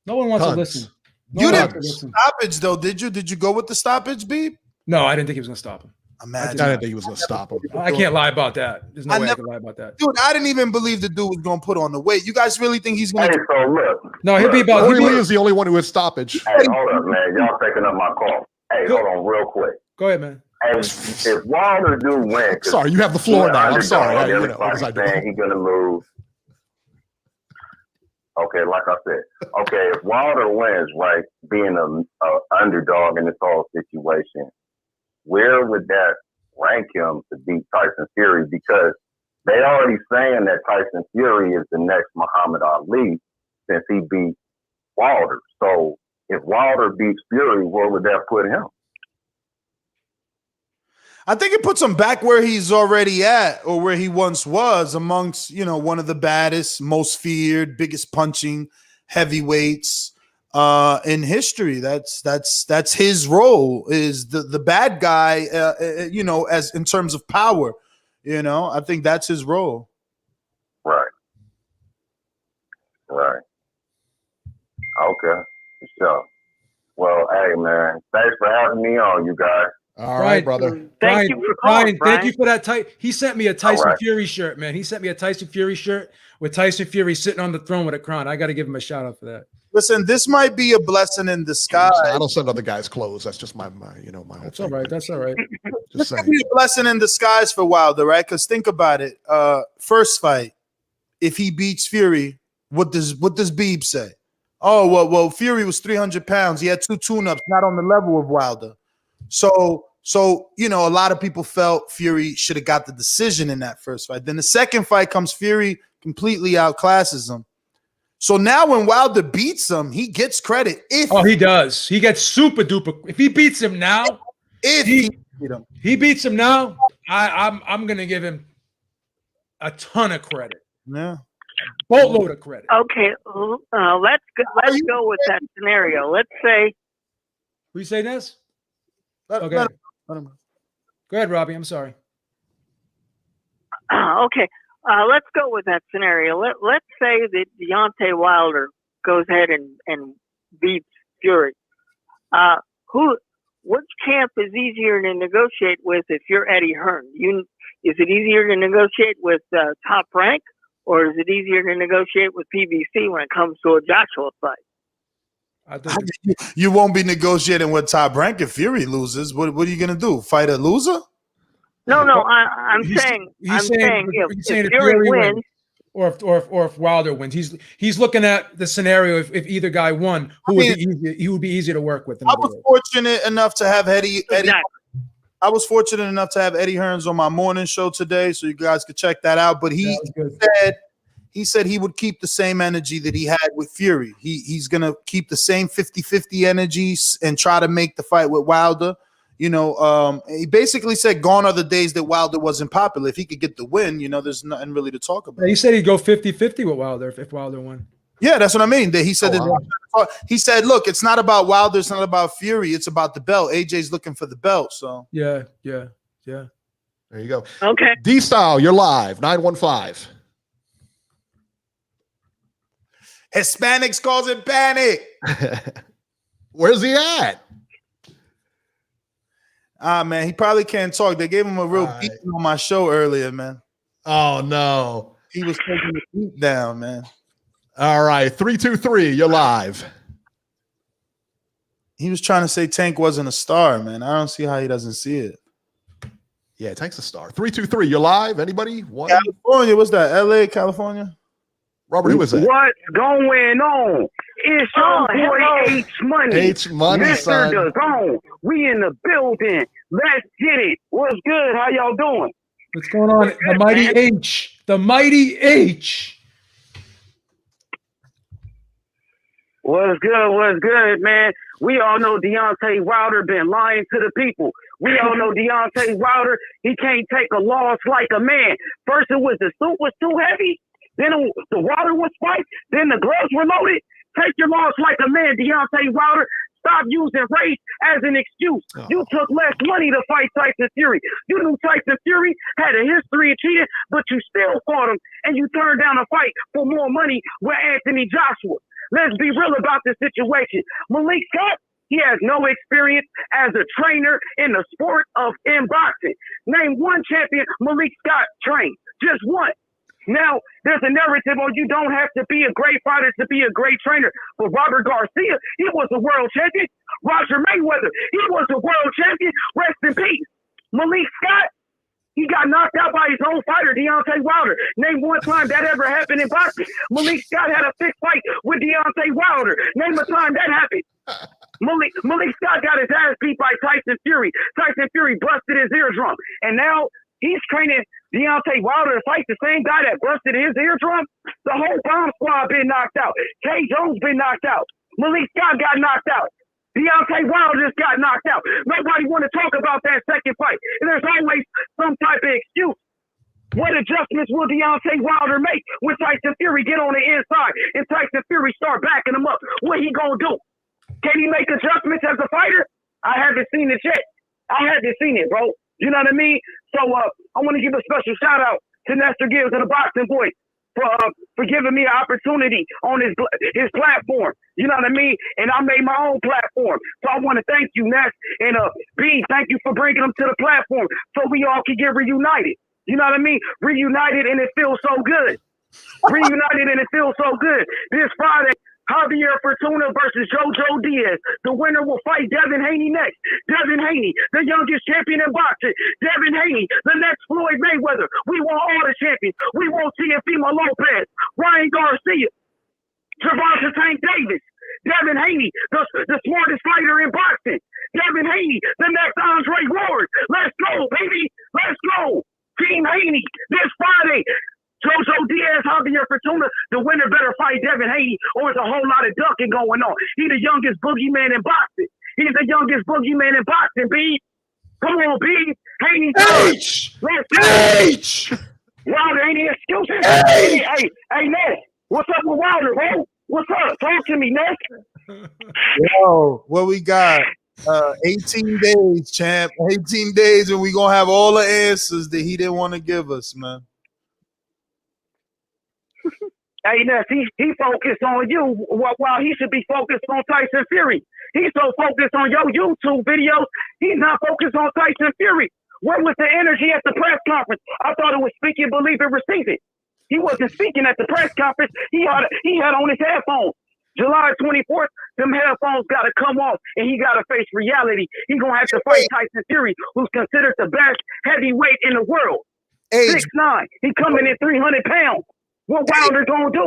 No one wants to listen. You didn't stoppage though, did you? Did you go with the stoppage, Beep? No, I didn't think he was going to stop him. I didn't think he was going to stop him. I can't lie about that. There's no way I can lie about that. Dude, I didn't even believe the dude was going to put on the weight. You guys really think he's going to? Hey, so look. No, he'll be about. Corey Lee is the only one who has stoppage. Hey, hold up, man. Y'all taking up my call. Hey, hold on real quick. Go ahead, man. Hey, if Wilder do win, sorry, you have the floor now. I'm sorry. He's gonna lose. Okay, like I said. Okay, if Wilder wins, right, being an underdog in this whole situation, where would that rank him to beat Tyson Fury? Because they already saying that Tyson Fury is the next Muhammad Ali since he beat Wilder. So if Wilder beats Fury, where would that put him? I think it puts him back where he's already at, or where he once was, amongst, you know, one of the baddest, most feared, biggest punching heavyweights in history. That's his role, is the bad guy, you know, as in terms of power. You know, I think that's his role. Right. Okay. So, well, hey man, thanks for having me on, you guys. All right, brother. Thank you for calling, Brian. Thank you for that. He sent me a Tyson Fury shirt, man. He sent me a Tyson Fury shirt with Tyson Fury sitting on the throne with a crown. I got to give him a shout out for that. Listen, this might be a blessing in disguise. I don't send other guys clothes. That's just my you know, my. That's all right. That's all right. This could be a blessing in disguise for Wilder, right? Because think about it. First fight, if he beats Fury, what does Beeb say? Oh, well, Fury was 300 pounds. He had 2 tune-ups, not on the level of Wilder. So you know, a lot of people felt Fury should have got the decision in that first fight. Then the second fight comes, Fury completely outclasses him. So now when Wilder beats him, he gets credit. He does. He gets super duper. If he beats him now, he beats him now, I'm gonna give him a ton of credit. Yeah. Boatload of credit. Okay, let's go with that scenario. Let's say. What you say, Ness? Okay. Go ahead, Robbie. I'm sorry. Okay, let's go with that scenario. Let's say that Deontay Wilder goes ahead and beats Fury. Which camp is easier to negotiate with if you're Eddie Hearn? Is it easier to negotiate with Top Rank, or is it easier to negotiate with PBC when it comes to a Joshua fight? You won't be negotiating with Top Rank if Fury loses. What are you gonna do? Fight a loser? No. I'm saying if Fury wins, or if Wilder wins, he's looking at the scenario if either guy won, he would be easier to work with. I was fortunate enough to have Eddie. I was fortunate enough to have Eddie Hearns on my morning show today, so you guys could check that out. But he said he would keep the same energy that he had with Fury. He's gonna keep the same 50-50 energies and try to make the fight with Wilder. You know, he basically said gone are the days that Wilder wasn't popular. If he could get the win, you know, there's nothing really to talk about. He said he'd go 50-50 with Wilder if Wilder won. Yeah, that's what I mean. He said he said, look, it's not about Wilder, it's not about Fury, it's about the belt. AJ's looking for the belt. So yeah. There you go. Okay. D-Style, you're live. 915. Hispanics calls it panic. Where's he at? Man, he probably can't talk. They gave him a real beat on my show earlier, man. Oh no. He was taking the beat down, man. All right, 323, you're live. He was trying to say Tank wasn't a star, man. I don't see how he doesn't see it. Yeah, Tank's a star. 323, you're live. Anybody? One? California, what's that? LA, California? Robert, who is that? What's going on? It's your boy H Money. H Money, son. Mr. DAZN. We in the building. Let's get it. What's good? How y'all doing? What's going on? The mighty H. The mighty H. What's good, man? We all know Deontay Wilder been lying to the people. We all know Deontay Wilder, he can't take a loss like a man. First it was the suit was too heavy, then the water was spiked, then the gloves were loaded. Take your loss like a man, Deontay Wilder. Stop using race as an excuse. You took less money to fight Tyson Fury. You knew Tyson Fury had a history of cheating, but you still fought him, and you turned down a fight for more money with Anthony Joshua. Let's be real about this situation. Malik Scott, he has no experience as a trainer in the sport of boxing. Name one champion Malik Scott trained. Just one. Now, there's a narrative on you don't have to be a great fighter to be a great trainer. But Robert Garcia, he was a world champion. Roger Mayweather, he was a world champion. Rest in peace. Malik Scott, he got knocked out by his own fighter, Deontay Wilder. Name one time that ever happened in boxing. Malik Scott had a fixed fight with Deontay Wilder. Name a time that happened. Malik Scott got his ass beat by Tyson Fury. Tyson Fury busted his eardrum. And now he's training Deontay Wilder to fight the same guy that busted his eardrum. The whole bomb squad been knocked out. K. Jones been knocked out. Malik Scott got knocked out. Deontay Wilder just got knocked out. Nobody want to talk about that second fight. And there's always some type of excuse. What adjustments will Deontay Wilder make when Tyson Fury get on the inside and Tyson Fury start backing him up? What he gonna do? Can he make adjustments as a fighter? I haven't seen it yet. I haven't seen it, bro. You know what I mean? So I want to give a special shout out to Nestor Gibbs of the Boxing Voice for giving me an opportunity on his platform. You know what I mean? And I made my own platform. So I want to thank you, Ness. And B, thank you for bringing them to the platform so we all can get reunited. You know what I mean? Reunited and it feels so good. Reunited and it feels so good. This Friday, Javier Fortuna versus Jojo Diaz. The winner will fight Devin Haney next. Devin Haney, the youngest champion in boxing. Devin Haney, the next Floyd Mayweather. We want all the champions. We want Teofimo Lopez, Ryan Garcia, Gervonta Tank Davis, Devin Haney, the smartest fighter in boxing. Devin Haney, the next Andre Ward. Let's go, baby. Let's go. Team Haney this Friday. Jojo Diaz, Javier Fortuna, the winner better fight Devin Haney or there's a whole lot of ducking going on. He's the youngest boogeyman in boxing. He's the youngest boogeyman in boxing, B. Come on, B. Haney. H! Let's go. H! Wilder, any excuses? Hey, Ness. What's up with Wilder, bro? What's up? Talk to me, Ness. Yo, what we got? 18 days, champ. 18 days, and we gonna have all the answers that he didn't want to give us, man. Hey, Ness, he focused on you while he should be focused on Tyson Fury. He's so focused on your YouTube videos, he's not focused on Tyson Fury. Where was the energy at the press conference? I thought it was speak it, believe it, receive it. He wasn't speaking at the press conference. He had on his headphones. July 24th, them headphones got to come off, and he got to face reality. He's going to have to fight Tyson Fury, who's considered the best heavyweight in the world. 6'9". He coming in 300 pounds. What Wilder going to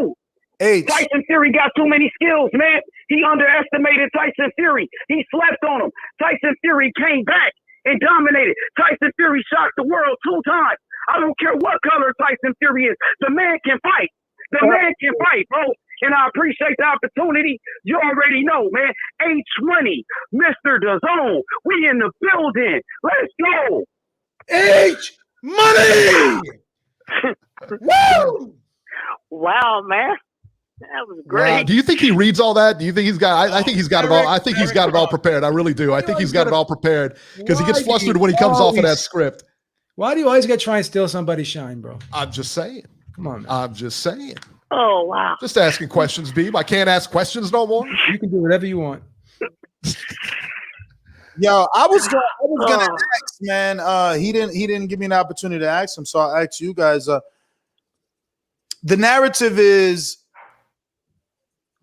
do? Tyson Fury got too many skills, man. He underestimated Tyson Fury. He slept on him. Tyson Fury came back and dominated. Tyson Fury shocked the world 2 times. I don't care what color Tyson Fury is. The man can fight. The man can fight, bro. And I appreciate the opportunity. You already know, man. H Money, Mr. DAZN. We in the building. Let's go. H Money. Woo! Wow, man. That was great. Wow. Do you think he reads all that? Do you think he's got? I think he's got it all. I think he's got it all prepared. I really do. I think he's got it all prepared because he gets flustered when he comes off of that script. Why do you always get to try and steal somebody's shine, bro? I'm just saying. Come on, man. I'm just saying. Oh, wow. Just asking questions, Beeb. I can't ask questions no more. You can do whatever you want. Yo, I was gonna ask, man. He didn't give me an opportunity to ask him, so I'll ask you guys. The narrative is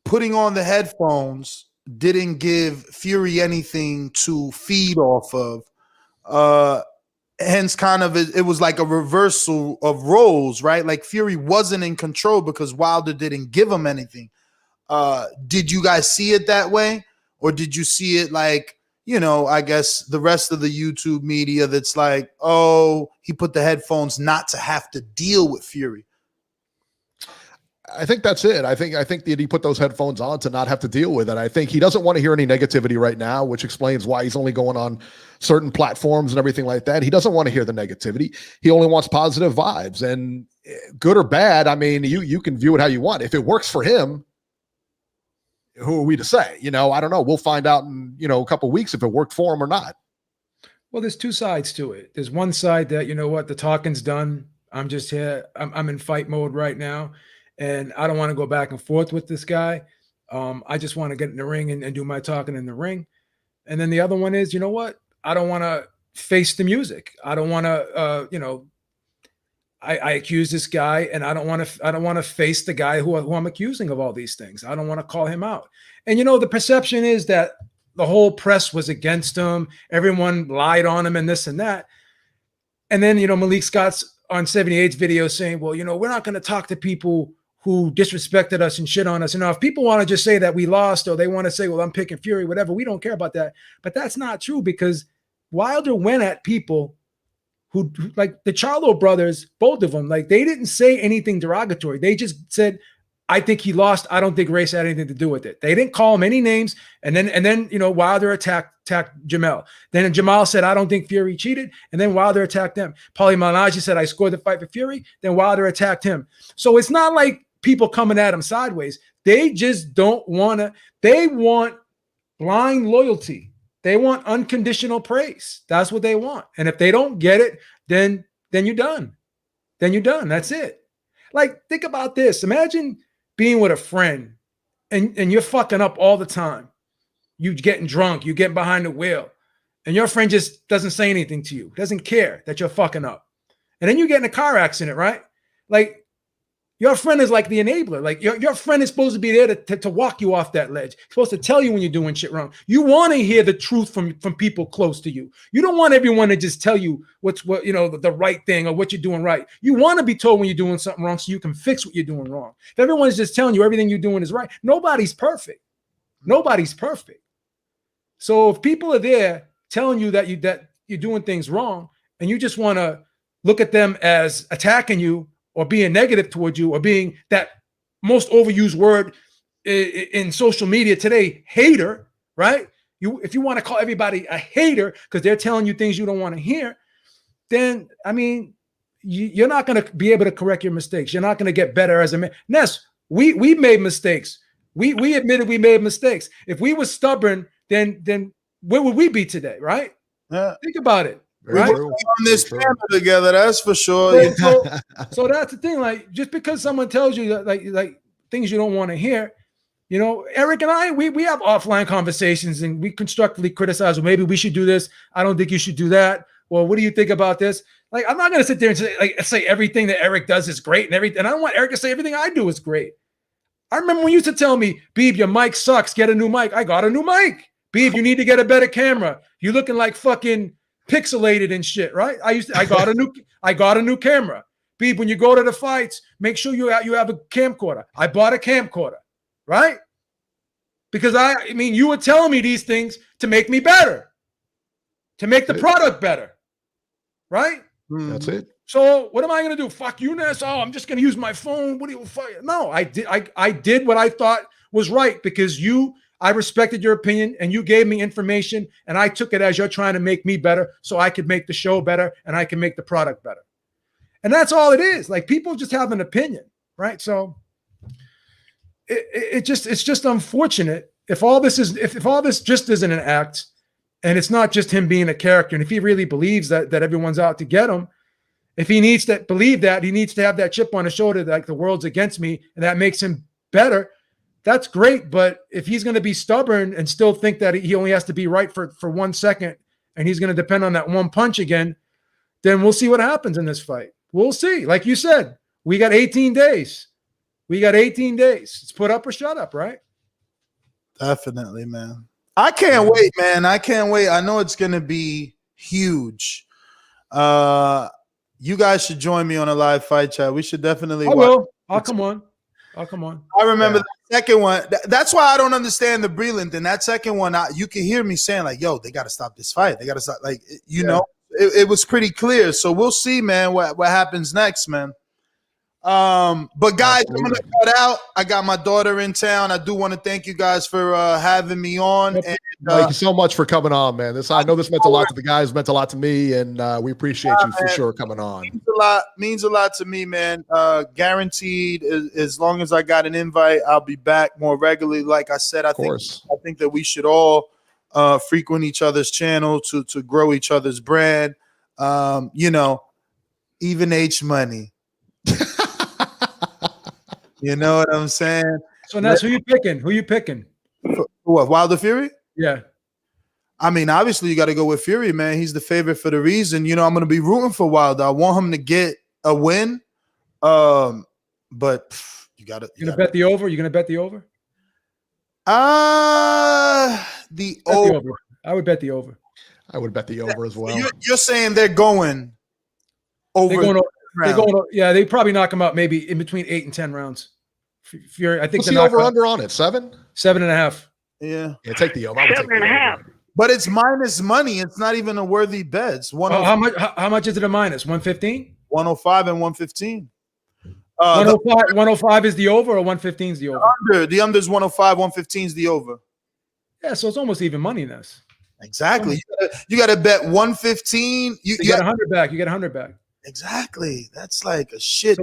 putting on the headphones didn't give Fury anything to feed off of. Hence, kind of, it was like a reversal of roles, right? Like Fury wasn't in control because Wilder didn't give him anything. Did you guys see it that way? Or did you see it like, you know, I guess the rest of the YouTube media that's like, oh, he put the headphones not to have to deal with Fury? I think that's it. I think that he put those headphones on to not have to deal with it. I think he doesn't want to hear any negativity right now, which explains why he's only going on certain platforms and everything like that. He doesn't want to hear the negativity. He only wants positive vibes, and good or bad. I mean, you can view it how you want. If it works for him, who are we to say? You know, I don't know. We'll find out in, you know, a couple of weeks if it worked for him or not. Well, there's 2 sides to it. There's one side that, you know what, the talking's done. I'm just here. I'm in fight mode right now. And I don't want to go back and forth with this guy. I just want to get in the ring and do my talking in the ring. And then the other one is, you know what? I don't want to face the music. I don't want to, you know, I accuse this guy, and I don't want to face the guy who I'm accusing of all these things. I don't want to call him out. And, you know, the perception is that the whole press was against him. Everyone lied on him and this and that. And then, you know, Malik Scott's on 78's video saying, well, you know, we're not going to talk to people who disrespected us and shit on us. You know, if people want to just say that we lost, or they want to say, well, I'm picking Fury, whatever, we don't care about that. But that's not true, because Wilder went at people who, like the Charlo brothers, both of them, like they didn't say anything derogatory. They just said I think he lost. I don't think race had anything to do with it. They didn't call him any names. And then Wilder attacked Jamel. Then Jamal said, I don't think Fury cheated. And then Wilder attacked him. Paulie Malignaggi said, I scored the fight for Fury. Then Wilder attacked him. So it's not like people coming at him sideways. They just don't want to. They want blind loyalty. They want unconditional praise. That's what they want. And if they don't get it, then you're done. Then you're done. That's it. Like, think about this. Imagine being with a friend and you're fucking up all the time. You getting drunk, you getting behind the wheel, and your friend just doesn't say anything to you, doesn't care that you're fucking up. And then you get in a car accident, right? Like, your friend is like the enabler. Like, your friend is supposed to be there to walk you off that ledge. He's supposed to tell you when you're doing shit wrong. You want to hear the truth from people close to you. You don't want everyone to just tell you the right thing or what you're doing right. You want to be told when you're doing something wrong so you can fix what you're doing wrong. If everyone's just telling you everything you're doing is right, nobody's perfect. Nobody's perfect. So if people are there telling you that you're doing things wrong, and you just want to look at them as attacking you or being negative towards you, or being that most overused word in social media today, hater, right? If you want to call everybody a hater because they're telling you things you don't want to hear, then, I mean, you're not going to be able to correct your mistakes. You're not going to get better as a man. Ness, we made mistakes. We admitted we made mistakes. If we were stubborn, then where would we be today, right? Yeah. Think about it. Right? We're on this panel together, that's for sure. So that's the thing. Like, just because someone tells you that, like things you don't want to hear, Eric and I, we have offline conversations and we constructively criticize. Well, maybe we should do this. I don't think you should do that. Well, what do you think about this? Like, I'm not going to sit there and say everything that Eric does is great and everything. And I don't want Eric to say everything I do is great. I remember when you used to tell me, Beeb, your mic sucks. Get a new mic. I got a new mic. Beeb, you need to get a better camera. You're looking like fucking pixelated and shit, right? I got a new camera. Beeb, when you go to the fights, make sure you have a camcorder. I bought a camcorder, right? Because I mean, you were telling me these things to make me better, to make the product better, right? That's it. So what am I going to do? Fuck you, Ness? Oh, I'm just going to use my phone. What do you? No, I did what I thought was right because I respected your opinion and you gave me information and I took it as you're trying to make me better so I could make the show better and I can make the product better. And that's all it is. Like, people just have an opinion, right? So it's just unfortunate if all this just isn't an act and it's not just him being a character. And if he really believes that everyone's out to get him, if he needs to believe that, he needs to have that chip on his shoulder that, like, the world's against me and that makes him better. That's great, but if he's going to be stubborn and still think that he only has to be right for 1 second and he's going to depend on that one punch again, then we'll see what happens in this fight. We'll see. Like you said, we got 18 days. It's put up or shut up, right? Definitely, man. I can't wait, man. I can't wait. I know it's going to be huge. You guys should join me on a live fight chat. We should definitely watch. I'll come on. I remember the second one. That's why I don't understand the Breland. And that second one, you can hear me saying, like, yo, they got to stop this fight. They got to stop. Like, you know, it was pretty clear. So we'll see, man, what happens next, man. But guys, I'm going to cut out. I got my daughter in town. I do want to thank you guys for having me on. And, thank you so much for coming on, man. I know this meant a lot to the guys, meant a lot to me, and we appreciate you for sure coming on. Means a lot to me, man. Guaranteed, as long as I got an invite, I'll be back more regularly. Like I said, I think that we should all frequent each other's channel to grow each other's brand. You know, even H money. You know what I'm saying? So that's who you picking? What, Wilder Fury? Yeah. I mean, obviously you got to go with Fury, man. He's the favorite for the reason. You know, I'm going to be rooting for Wilder. I want him to get a win. But you got to. You gonna bet the over? You gonna bet the over? The over. I would bet the over. I would bet the over as well. You're saying they're going over. They probably knock him out maybe in between 8 and 10 rounds. Fury, I think what's the over under on it? 7? 7.5. Yeah. Take the over. 7.5. But it's minus money. It's not even a worthy bet. It's how much is it a minus? 115? 105 and 115. 105, 105 is the over, or 115 is the over? The under is 105, 115 is the over. Yeah, so it's almost even money in this. Exactly. You got to bet 115. You get 100 back. You get 100 back. Exactly. That's like a shit.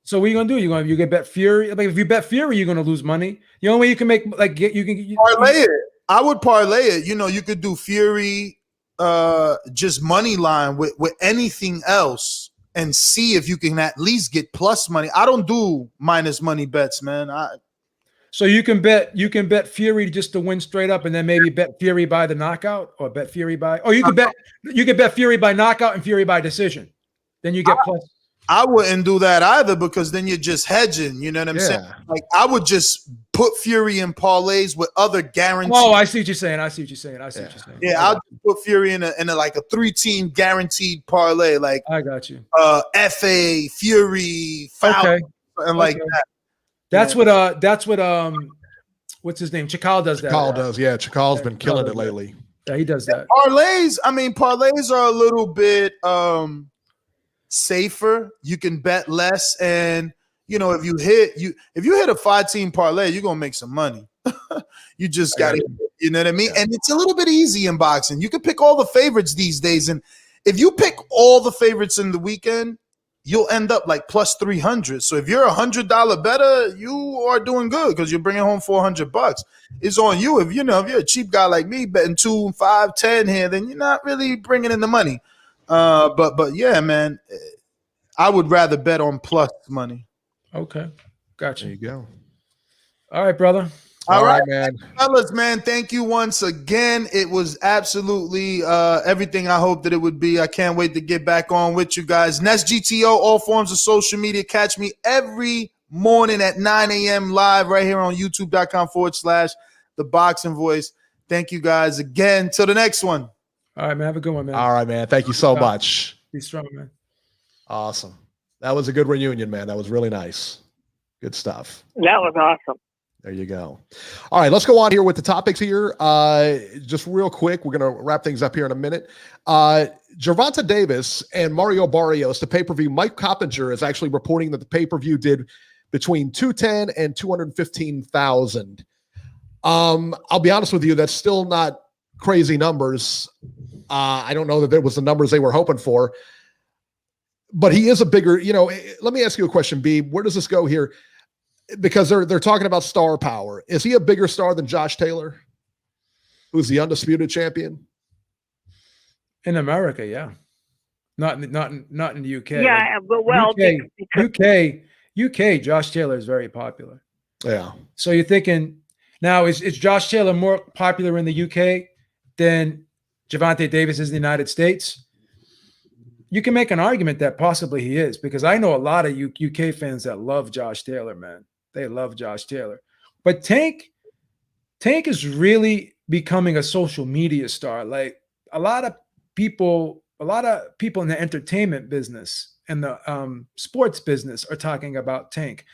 So what are you gonna do? You get bet Fury. Like if you bet Fury, you're gonna lose money. The only way you can make parlay it. I would parlay it. You could do Fury, just money line with anything else, and see if you can at least get plus money. I don't do minus money bets, man. So you can bet Fury just to win straight up, and then maybe bet Fury by the knockout, or bet Fury by. Or you could bet Fury by knockout and Fury by decision. Then you get plus. I wouldn't do that either, because then you're just hedging. You know what I'm saying? Like I would just put Fury in parlays with other guarantees. Oh, I see what you're saying. Yeah, I'll just put Fury in a like a 3-team guaranteed parlay. Like I got you. FA, Fury, Fowler, and like that. That's what what's his name? Chakal does that. Chakal does, yeah. Chakal's been killing it lately. Yeah, he does that. Parlays are a little bit safer. You can bet less, and if you hit a 5-team parlay, you're gonna make some money. You just gotta, you know what I mean? Yeah. And it's a little bit easy in boxing. You can pick all the favorites these days, and if you pick all the favorites in the weekend, you'll end up like plus 300. So if you're $100 better, you are doing good because you're bringing home $400. It's on you. If you're a cheap guy like me betting 2, 5, 10 here, then you're not really bringing in the money. But yeah, man, I would rather bet on plus money. Okay, gotcha. There you go. All right, brother. All right, man. Fellas, man, thank you once again. It was absolutely everything I hoped that it would be. I can't wait to get back on with you guys. Nest GTO, all forms of social media. Catch me every morning at 9 a.m. live right here on youtube.com/The Boxing Voice. Thank you guys again. Till the next one. All right, man. Have a good one, man. All right, man. Thank you so much. Be strong, man. Awesome. That was a good reunion, man. That was really nice. Good stuff. That was awesome. There you go. All right, let's go on here with the topics here. Just real quick, we're going to wrap things up here in a minute. Gervonta Davis and Mario Barrios, the pay-per-view. Mike Coppinger is actually reporting that the pay-per-view did between 210 and 215,000. I'll be honest with you, that's still not crazy numbers. I don't know that there was the numbers they were hoping for. But he is a bigger, let me ask you a question, B. Where does this go here? Because they're talking about star power. Is he a bigger star than Josh Taylor, who's the undisputed champion? In America, yeah. Not in the UK. Yeah, but UK, Josh Taylor is very popular. Yeah. So you're thinking, now is Josh Taylor more popular in the UK than Gervonta Davis is in the United States? You can make an argument that possibly he is, because I know a lot of UK fans that love Josh Taylor, man. They love Josh Taylor. But Tank is really becoming a social media star. Like a lot of people in the entertainment business and the sports business are talking about Tank.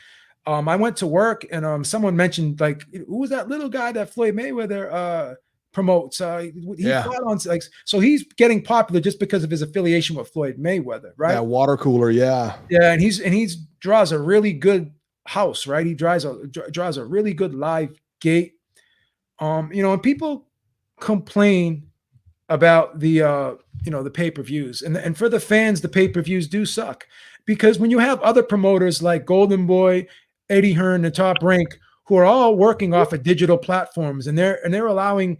I went to work and someone mentioned, like, who was that little guy that Floyd Mayweather promotes? He fought on, like, so he's getting popular just because of his affiliation with Floyd Mayweather, right? Yeah, water cooler, yeah. Yeah, and he's draws a really good house, right? He draws a really good live gate. And people complain about the pay-per-views, and for the fans, the pay-per-views do suck, because when you have other promoters like Golden Boy, Eddie Hearn, and Top Rank, who are all working off of digital platforms, and they're allowing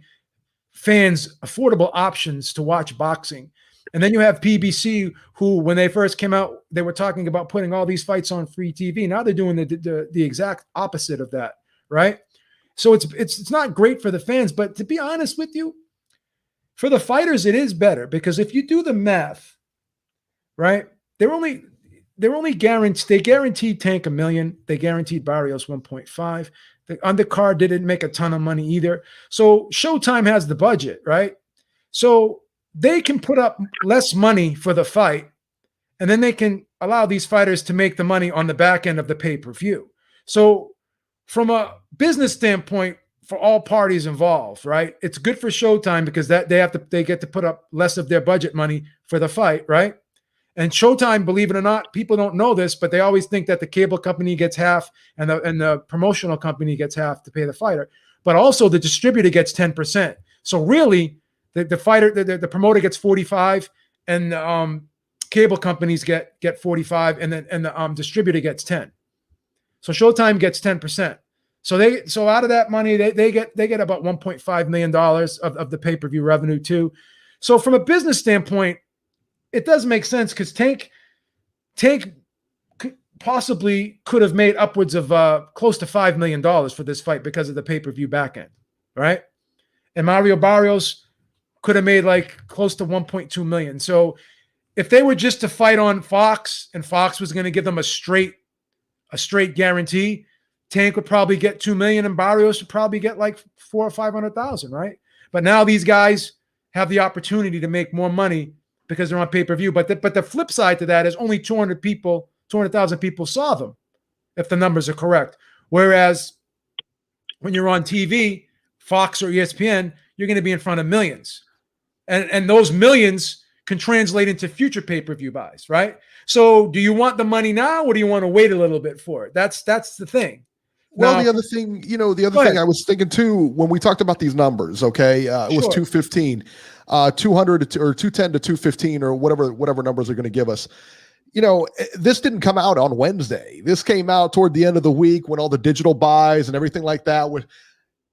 fans affordable options to watch boxing. And then you have PBC, who, when they first came out, they were talking about putting all these fights on free TV. Now they're doing the exact opposite of that, right? So it's not great for the fans. But to be honest with you, for the fighters, it is better, because if you do the math, right, they guaranteed Tank $1 million. They guaranteed Barrios 1.5. The undercard didn't make a ton of money either. So Showtime has the budget, right? So they can put up less money for the fight, and then they can allow these fighters to make the money on the back end of the pay-per-view. So from a business standpoint, for all parties involved, right, it's good for Showtime, because that they get to put up less of their budget money for the fight, right? And Showtime, believe it or not, people don't know this, but they always think that the cable company gets half and the promotional company gets half to pay the fighter. But also the distributor gets 10%. So really, the fighter, the promoter gets 45, and cable companies get 45, and the distributor gets 10. So Showtime gets 10%. So out of that money, they get about $1.5 million of the pay-per-view revenue too. So from a business standpoint, it does make sense because Tank possibly could have made upwards of close to $5 million for this fight because of the pay-per-view backend, right? And Mario Barrios could have made like close to 1.2 million. So if they were just to fight on Fox and Fox was going to give them a straight guarantee, Tank would probably get 2 million and Barrios would probably get like 400,000 or 500,000, right? But now these guys have the opportunity to make more money because they're on pay-per-view. But the flip side to that is only 200,000 people saw them, if the numbers are correct. Whereas when you're on TV, Fox or ESPN, you're going to be in front of millions. And those millions can translate into future pay-per-view buys, right? So do you want the money now or do you want to wait a little bit for it? That's the thing. Well, Now, the other thing I was thinking too, when we talked about these numbers, okay, it was 215, 200 or 210 to 215 or whatever numbers are going to give us. This didn't come out on Wednesday. This came out toward the end of the week when all the digital buys and everything like that would,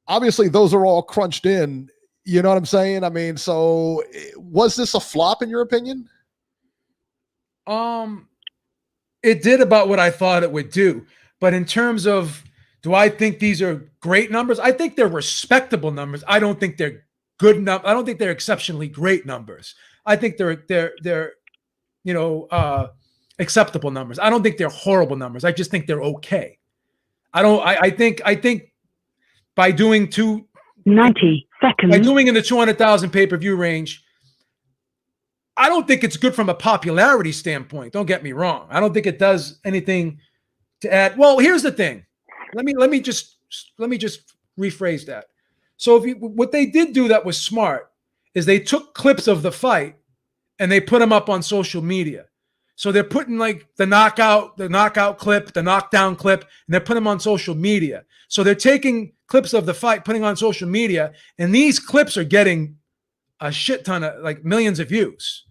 obviously those are all crunched in. You know what I'm saying? I mean, so was this a flop in your opinion? It did about what I thought it would do. But in terms of, do I think these are great numbers? I think they're respectable numbers. I don't think they're good enough. I don't think they're exceptionally great numbers. I think they're acceptable numbers. I don't think they're horrible numbers. I just think they're okay. I think by doing 90 seconds, by doing in the 200,000 pay-per-view range, I don't think it's good from a popularity standpoint. Don't get me wrong. I don't think it does anything to add. Well, here's the thing. Let me just rephrase that. So what they did do that was smart is they took clips of the fight and they put them up on social media. So they're putting like the knockout clip, the knockdown clip, and they're putting them on social media. So they're taking clips of the fight, putting on social media, and these clips are getting a shit ton of like millions of views.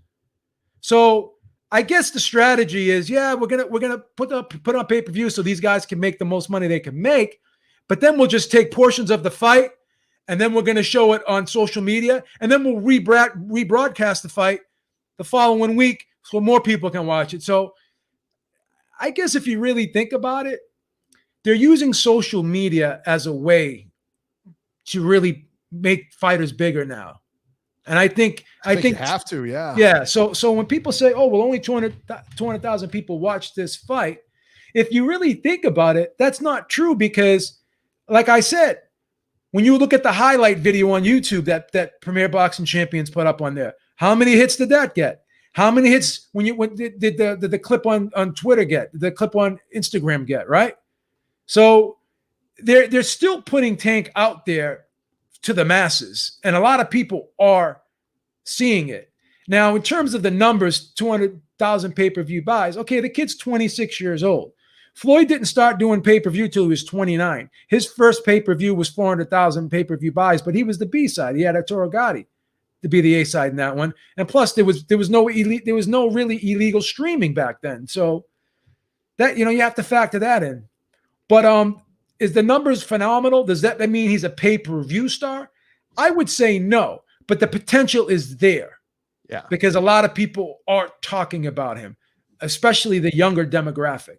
So I guess the strategy is, we're gonna put on pay-per-view so these guys can make the most money they can make, but then we'll just take portions of the fight and then we're gonna show it on social media, and then we'll rebroadcast the fight the following week so more people can watch it. So I guess if you really think about it, they're using social media as a way to really make fighters bigger now. And I think you have to, yeah. Yeah. So when people say, oh, well, only 200,000 people watched this fight, if you really think about it, that's not true because, like I said, when you look at the highlight video on YouTube that Premier Boxing Champions put up on there, how many hits did that get? How many hits did the clip on Twitter get? Did the clip on Instagram get, right? So they're still putting Tank out there to the masses, and a lot of people are seeing it. Now, in terms of the numbers, 200,000 pay-per-view buys, okay, the kid's 26 years old. Floyd didn't start doing pay-per-view till he was 29. His first pay-per-view was 400,000 pay-per-view buys, but he was the B-side. He had Arturo Gatti to be the A-side in that one. And plus, there was no really illegal streaming back then. So that, you have to factor that in. But is the numbers phenomenal? Does that mean he's a pay-per-view star? I would say no, but the potential is there. Yeah. Because a lot of people aren't talking about him, especially the younger demographic.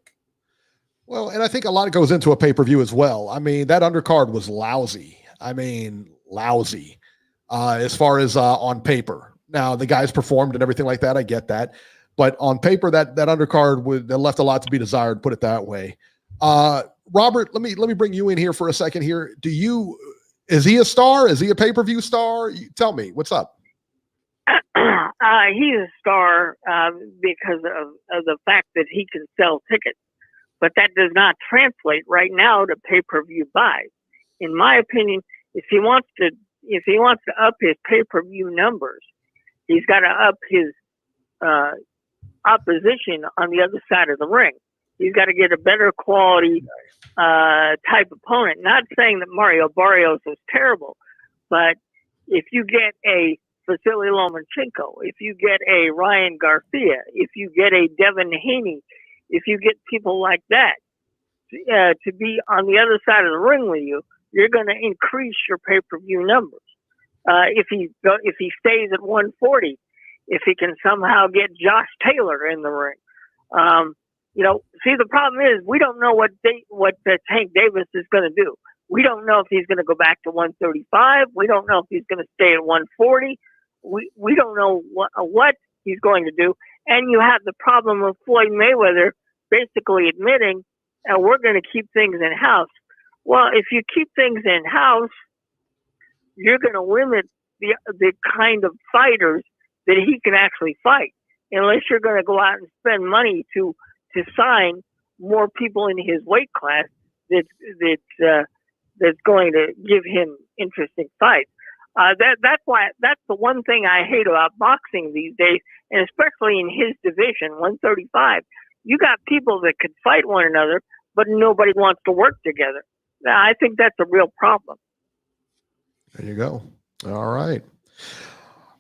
Well, and I think a lot goes into a pay-per-view as well. I mean, that undercard was lousy. As far as on paper. Now, the guys performed and everything like that. I get that. But on paper, that undercard that left a lot to be desired, put it that way. Robert, let me bring you in here for a second here. Is he a star? Is he a pay-per-view star? Tell me, what's up? He's a star because of the fact that he can sell tickets, but that does not translate right now to pay-per-view buys. In my opinion, if he wants to up his pay-per-view numbers, he's got to up his opposition on the other side of the ring. He's got to get a better quality type opponent. Not saying that Mario Barrios is terrible, but if you get a Vasily Lomachenko, if you get a Ryan Garcia, if you get a Devin Haney, if you get people like that to be on the other side of the ring with you, you're going to increase your pay-per-view numbers. If he stays at 140, if he can somehow get Josh Taylor in the ring, see, the problem is we don't know what Tank Davis is going to do. We don't know if he's going to go back to 135. We don't know if he's going to stay at 140. We don't know what he's going to do. And you have the problem of Floyd Mayweather basically admitting, we're going to keep things in-house. Well, if you keep things in-house, you're going to limit the kind of fighters that he can actually fight, unless you're going to go out and spend money to sign more people in his weight class that's going to give him interesting fights. That's the one thing I hate about boxing these days, and especially in his division, 135. You got people that could fight one another, but nobody wants to work together. I think that's a real problem. There you go. All right.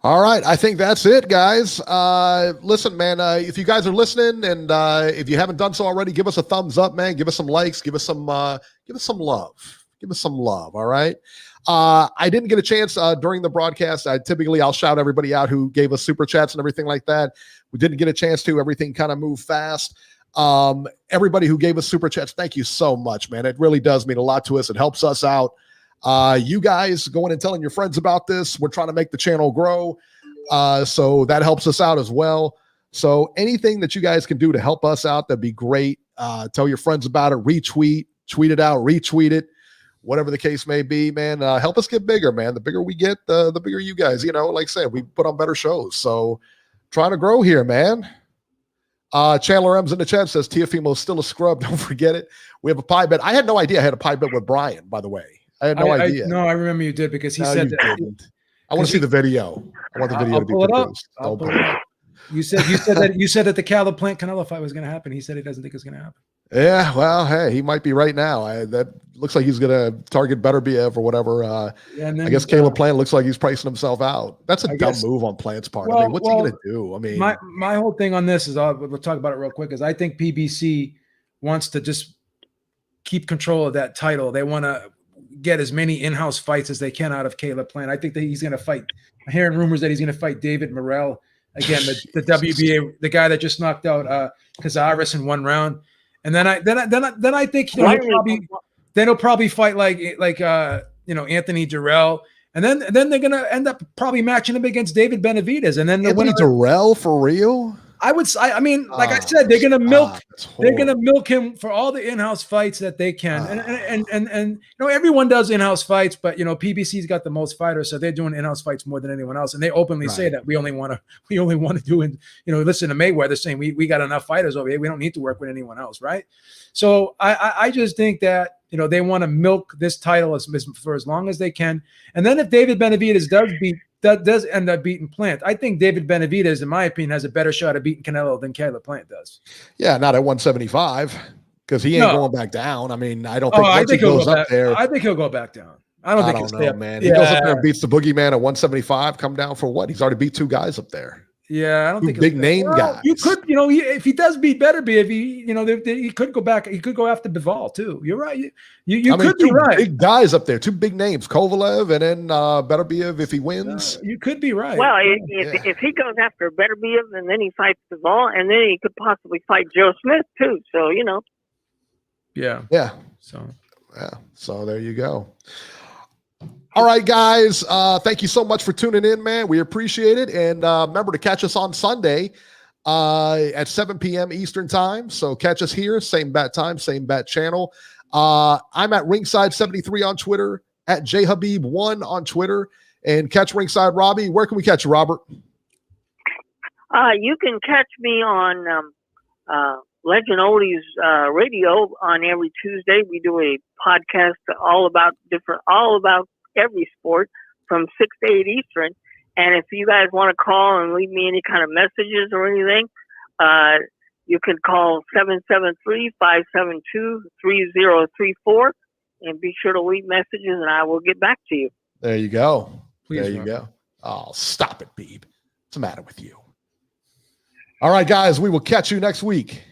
I think that's it, guys. Listen, man, if you guys are listening and if you haven't done so already, give us a thumbs up, man. Give us some likes. Give us some love. Give us some love. All right. I didn't get a chance during the broadcast. I'll shout everybody out who gave us super chats and everything like that. We didn't get a chance to. Everything kind of moved fast. Everybody who gave us super chats, thank you so much, man. It really does mean a lot to us. It helps us out. You guys going and telling your friends about this. We're trying to make the channel grow. So that helps us out as well. So anything that you guys can do to help us out, that'd be great. Tell your friends about it, retweet, tweet it out, retweet it, whatever the case may be, man. Help us get bigger, man. The bigger we get, the bigger you guys, like I said, we put on better shows. So trying to grow here, man. Chandler M's in the chat says Tiafimo is still a scrub. Don't forget it. We have a pie bet. I had no idea I had a pie bet with Brian, by the way. I had no idea. No, I remember you did because he said that. Didn't. I want to see the video. I want the video to be produced. I'll pull it up. You said that the Caleb Plant Canelo fight was going to happen. He said he doesn't think it's going to happen. Yeah, well, hey, he might be right now. That looks like he's going to target Better BF or whatever. I guess Caleb Plant looks like he's pricing himself out. That's a dumb move on Plant's part. What's he going to do? My whole thing on this is, we'll talk about it real quick, is I think PBC wants to just keep control of that title. They want to get as many in-house fights as they can out of Caleb Plant. I think that he's going to fight. I'm hearing rumors that he's going to fight David Morrell again, the WBA, the guy that just knocked out Cazares in one round. And then I think he'll probably fight like Anthony Durrell, and then they're gonna end up probably matching him against David Benavidez, and then Anthony Durrell for real. I mean, like I said, they're gonna milk him for all the in-house fights that they can, and everyone does in-house fights, but PBC's got the most fighters, so they're doing in-house fights more than anyone else, and they openly say that we only want to do it. Listen to Mayweather saying we got enough fighters over here, we don't need to work with anyone else, right? So I just think that they want to milk this title for as long as they can, and then if David Benavidez does end up beating Plant, I think David Benavidez, in my opinion, has a better shot at beating Canelo than Caleb Plant does. Yeah, not at 175 because he ain't going back down. I mean, I don't think once he goes up there. I think he'll go back down. I don't think he'll stay up, man. He goes up there and beats the boogeyman at 175. Come down for what? He's already beat two guys up there. Yeah, I don't think big name guys. You could, if he does beat Beterbiev, he could go back. He could go after Bivol too. You're right. You could be right. Big guys up there, two big names, Kovalev and then Beterbiev if he wins. You could be right. Well, if he goes after Beterbiev and then he fights Bivol, and then he could possibly fight Joe Smith too. So Yeah. Yeah. So there you go. All right, guys. Thank you so much for tuning in, man. We appreciate it. And remember to catch us on Sunday at 7 p.m. Eastern time. So catch us here, same bat time, same bat channel. I'm at Ringside 73 on Twitter, at JHabib1 on Twitter, and catch Ringside Robbie. Where can we catch you, Robert? You can catch me on Legend Oldies Radio on every Tuesday. We do a podcast all about every sport from 6 to 8 Eastern. And if you guys want to call and leave me any kind of messages or anything, you can call 773-572-3034 and be sure to leave messages, and I will get back to you. There you go. Please, there you Rob. go. Oh, stop it, Beeb. What's the matter with you? All right, guys, we will catch you next week.